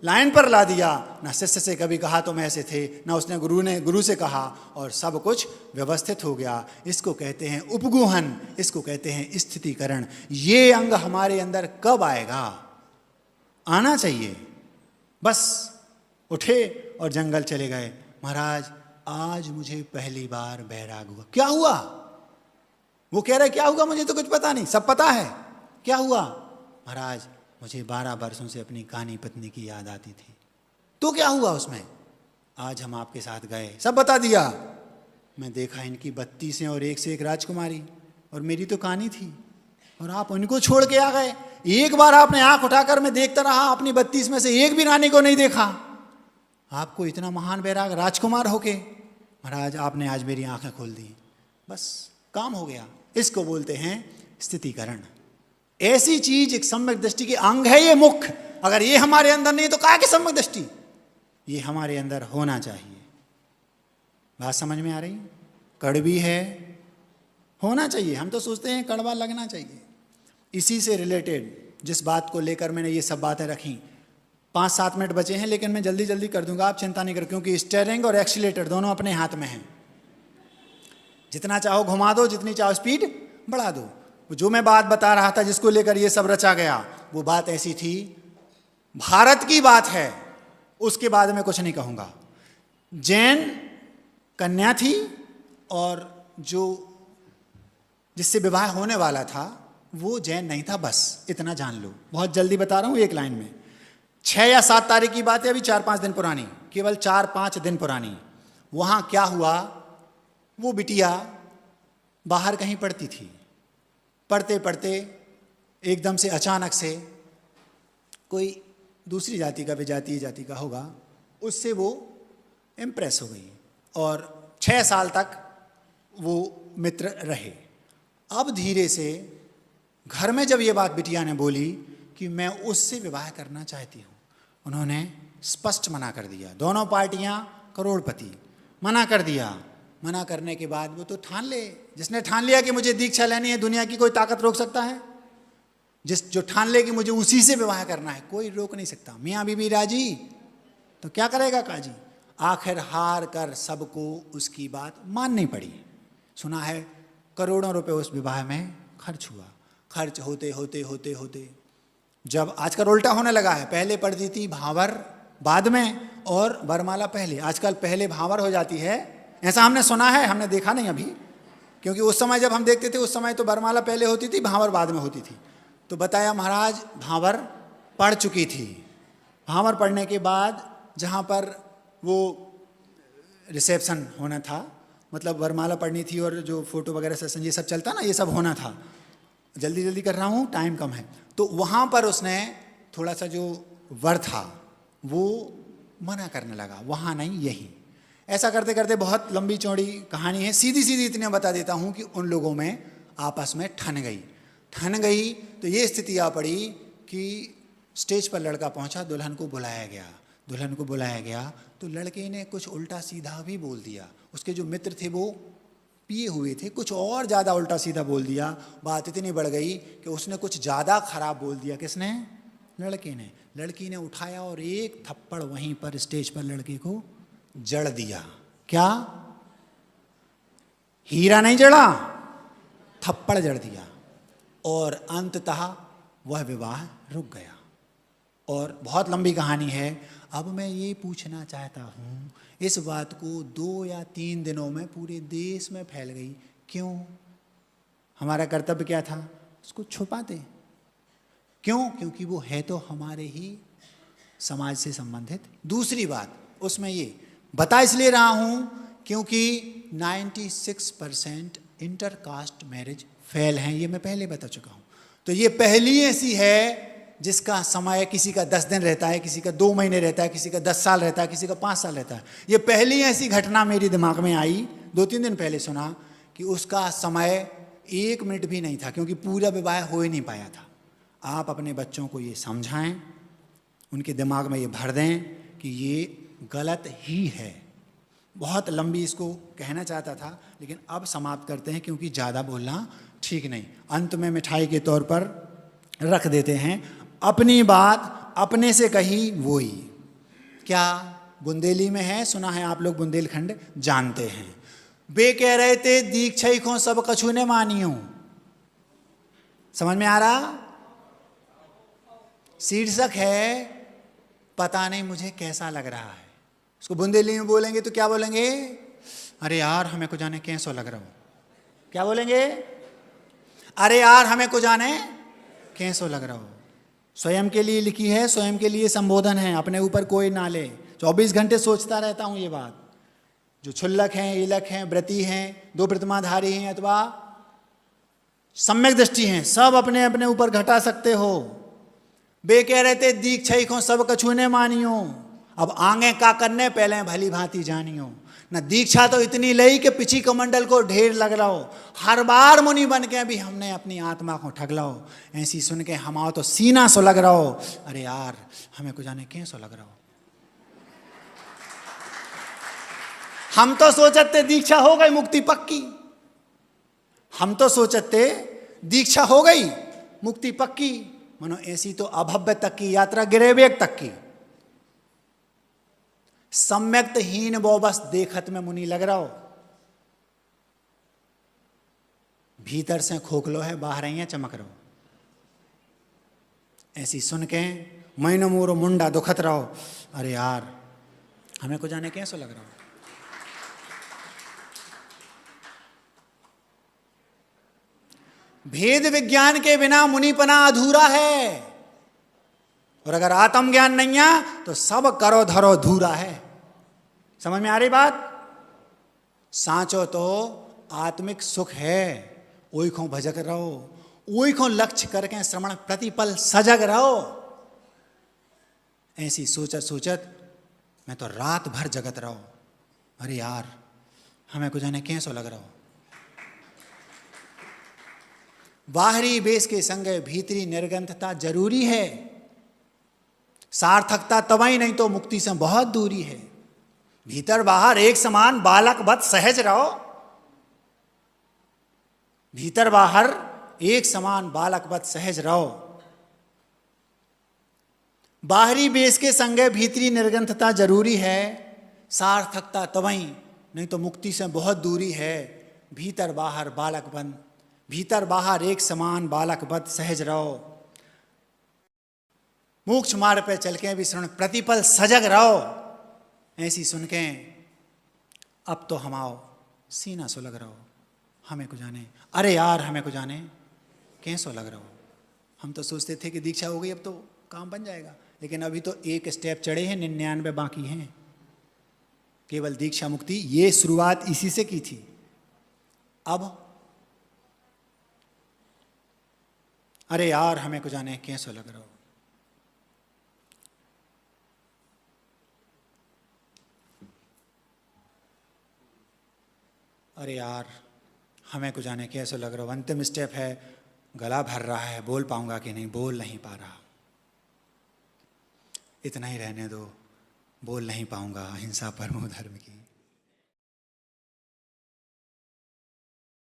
लाइन पर ला दिया। ना शिष्य से कभी कहा तुम ऐसे थे, ना उसने गुरु से कहा, और सब कुछ व्यवस्थित हो गया। इसको कहते हैं उपगूहन, इसको कहते हैं स्थितिकरण। ये अंग हमारे अंदर कब आएगा? आना चाहिए। बस उठे और जंगल चले गए। महाराज आज मुझे पहली बार बैराग हुआ। क्या हुआ? वो कह रहे क्या हुआ, मुझे तो कुछ पता नहीं, सब पता है। क्या हुआ? महाराज मुझे 12 वर्षों से अपनी कहानी पत्नी की याद आती थी। तो क्या हुआ उसमें? आज हम आपके साथ गए, सब बता दिया। मैं देखा इनकी 32 और एक से एक राजकुमारी, और मेरी तो कहानी थी, और आप उनको छोड़ के आ गए। एक बार आपने आंख उठाकर मैं देखता रहा, अपनी 32 में से एक भी रानी को नहीं देखा। आपको इतना महान बैराग राजकुमार होके, महाराज आपने आज मेरी आंखें खोल दी, बस काम हो गया। इसको बोलते हैं स्थितिकरण। ऐसी चीज एक सम्यक दृष्टि के अंग है ये मुख। अगर ये हमारे अंदर नहीं तो काहे की सम्यक दृष्टि? ये हमारे अंदर होना चाहिए। बात समझ में आ रही? कड़वी है, होना चाहिए। हम तो सोचते हैं कड़वा लगना चाहिए। इसी से रिलेटेड जिस बात को लेकर मैंने ये सब बातें रखी, 5-7 मिनट बचे हैं, लेकिन मैं जल्दी जल्दी कर दूंगा, आप चिंता नहीं करें, क्योंकि स्टीयरिंग और एक्सीलेटर दोनों अपने हाथ में हैं। जितना चाहो घुमा दो, जितनी चाहो स्पीड बढ़ा दो। जो मैं बात बता रहा था जिसको लेकर ये सब रचा गया, वो बात ऐसी थी, भारत की बात है, उसके बाद में कुछ नहीं कहूंगा। जैन कन्या थी और जो जिससे विवाह होने वाला था वो जैन नहीं था, बस इतना जान लो। बहुत जल्दी बता रहा हूं एक लाइन में। 6 या 7 तारीख की बात है, अभी 4-5 दिन पुरानी, केवल 4-5 दिन पुरानी। वहां क्या हुआ, वो बिटिया बाहर कहीं पढ़ती थी। पढ़ते पढ़ते एकदम से अचानक से कोई दूसरी जाति का, विजातीय जाति का होगा, उससे वो इम्प्रेस हो गई और 6 साल तक वो मित्र रहे। अब धीरे से घर में जब ये बात बिटिया ने बोली कि मैं उससे विवाह करना चाहती हूँ, उन्होंने स्पष्ट मना कर दिया। दोनों पार्टियां करोड़पति, मना कर दिया। मना करने के बाद वो तो ठान ले, जिसने ठान लिया कि मुझे दीक्षा लेनी है, दुनिया की कोई ताकत रोक सकता है? जो ठान ले कि मुझे उसी से विवाह करना है, कोई रोक नहीं सकता। मियाँ बीबी राजी तो क्या करेगा काजी? आखिर हार कर सबको उसकी बात माननी पड़ी। सुना है करोड़ों रुपए उस विवाह में खर्च हुआ। खर्च होते होते होते होते जब आजकल उल्टा होने लगा है, पहले पड़ती थी भावर बाद में और वरमाला पहले, आजकल पहले भावर हो जाती है, ऐसा हमने सुना है, हमने देखा नहीं अभी, क्योंकि उस समय जब हम देखते थे उस समय तो वरमाला पहले होती थी, भावर बाद में होती थी। तो बताया महाराज भावर पढ़ चुकी थी। भावर पढ़ने के बाद जहाँ पर वो रिसेप्शन होना था, मतलब वरमाला पढ़नी थी और जो फोटो वगैरह सेशन ये सब चलता ना, ये सब होना था। जल्दी जल्दी कर रहा हूँ, टाइम कम है। तो वहाँ पर उसने थोड़ा सा जो वर था वो मना करने लगा, वहाँ नहीं यहीं। ऐसा करते करते बहुत लंबी चौड़ी कहानी है, सीधी सीधी इतने बता देता हूँ कि उन लोगों में आपस में ठन गई तो ये स्थिति आ पड़ी कि स्टेज पर लड़का पहुंचा, दुल्हन को बुलाया गया। दुल्हन को बुलाया गया तो लड़के ने कुछ उल्टा सीधा भी बोल दिया। उसके जो मित्र थे वो पिए हुए थे, कुछ और ज़्यादा उल्टा सीधा बोल दिया। बात इतनी बढ़ गई कि उसने कुछ ज़्यादा खराब बोल दिया। किसने? लड़के ने। लड़की ने उठाया और एक थप्पड़ वहीं पर स्टेज पर लड़के को जड़ दिया। क्या? हीरा नहीं जड़ा, थप्पड़ जड़ दिया। और अंततः वह विवाह रुक गया। और बहुत लंबी कहानी है। अब मैं ये पूछना चाहता हूँ, इस बात को 2 या 3 दिनों में पूरे देश में फैल गई, क्यों? हमारा कर्तव्य क्या था? उसको छुपाते। क्यों? क्योंकि वो है तो हमारे ही समाज से संबंधित। दूसरी बात उसमें ये बता इसलिए रहा हूँ क्योंकि 96% इंटरकास्ट मैरिज फेल हैं, ये मैं पहले बता चुका हूँ। तो ये पहली ऐसी है जिसका समय किसी का 10 दिन रहता है, किसी का 2 महीने रहता है, किसी का 10 साल रहता है, किसी का 5 साल रहता है। ये पहली ऐसी घटना मेरे दिमाग में आई 2-3 दिन पहले सुना कि उसका समय 1 मिनट भी नहीं था, क्योंकि पूरा विवाह हो ही नहीं पाया था। आप अपने बच्चों को ये समझाएं, उनके दिमाग में ये भर दें कि ये गलत ही है। बहुत लंबी इसको कहना चाहता था, लेकिन अब समाप्त करते हैं क्योंकि ज़्यादा बोलना ठीक नहीं। अंत में मिठाई के तौर पर रख देते हैं अपनी बात अपने से कही वही। क्या बुंदेली में है? सुना है आप लोग, बुंदेलखंड जानते हैं। बे कह रहे थे दीक्षई को सब कछु ने मानियो। समझ में आ रहा? शीर्षक है पता नहीं मुझे कैसा लग रहा है। उसको बुंदेली में बोलेंगे तो क्या बोलेंगे? अरे यार हमें को जाने कैसा लग रहा हो। क्या बोलेंगे? अरे यार हमें को जाने कैसा लग रहा हो। स्वयं के लिए लिखी है, स्वयं के लिए संबोधन है, अपने ऊपर कोई ना ले। 24 घंटे सोचता रहता हूँ ये बात। जो क्षुल्लक हैं, इलक हैं, व्रती हैं, 2 प्रतिमाधारी हैं अथवा सम्यक दृष्टि हैं, सब अपने अपने ऊपर घटा सकते हो। बे कह रहे थे दीक्षई को सब कछु ने मानियो। अब आगे का करने पहले भली भांति जानियो। न दीक्षा तो इतनी लई कि पिछी कमंडल को ढेर लग रहा हो। हर बार मुनि बन के भी हमने अपनी आत्मा को ठग लो। ऐसी सुन के हमारा तो सीना सो लग रहा हो। अरे यार हमें को जाने कैसो लग रहा हो। हम तो सोचते दीक्षा हो गई मुक्ति पक्की। हम तो सोचते दीक्षा हो गई मुक्ति पक्की। मनो ऐसी तो अभव्य तक की यात्रा, गिरेवेग तक की। सम्यक्त हीन वो बस देखत में मुनि लग रहा हो। भीतर से खोखलो है, बाहर ही चमक रहो। ऐसी सुन के मैनो मोरो मुंडा दुखत रहो। अरे यार हमें को जाने कैसे लग रहा हो। भेद विज्ञान के बिना मुनिपना अधूरा है। और अगर आत्मज्ञान नहीं है तो सब करो धरो धूरा है। समझ में आ रही बात? सांचो तो आत्मिक सुख है, ओई को भजक रहो, ओई को लक्ष्य करके श्रवण प्रतिपल सजग रहो। ऐसी सोचत सोचत मैं तो रात भर जगत रहो। अरे यार हमें को जाने कैसो लग रहा हो। बाहरी बेस के संग भीतरी निर्गंधता जरूरी है। सार्थकता तबाही नहीं तो मुक्ति से बहुत दूरी है। भीतर बाहर एक समान बालक वत सहज रहो। भीतर बाहर एक समान बालक वत सहज रहो। बाहरी बेस के संगे भीतरी निर्गंधता जरूरी है। सार्थकता तबाही नहीं तो मुक्ति से बहुत दूरी है। भीतर बाहर बालक बन, भीतर बाहर एक समान बालक वत सहज रहो। मोक्ष मार्ग पे चल के भी श्रवण प्रतिपल सजग रहो। ऐसी सुन के अब तो हमाओ सीना सो लग रहा हो। हमें को जाने, अरे यार हमें को जाने कैसो लग रहा हो। हम तो सोचते थे कि दीक्षा हो गई अब तो काम बन जाएगा, लेकिन अभी तो एक स्टेप चढ़े हैं, 99 बाकी हैं। केवल दीक्षा मुक्ति, ये शुरुआत इसी से की थी। अब अरे यार हमें को जाने कैसो लग रहा हो। अरे यार हमें को जाने कैसे लग रहा हो। अंतिम स्टेप है, गला भर रहा है, बोल पाऊंगा कि नहीं, बोल नहीं पा रहा। इतना ही रहने दो, बोल नहीं पाऊंगा अहिंसा परमो धर्म की।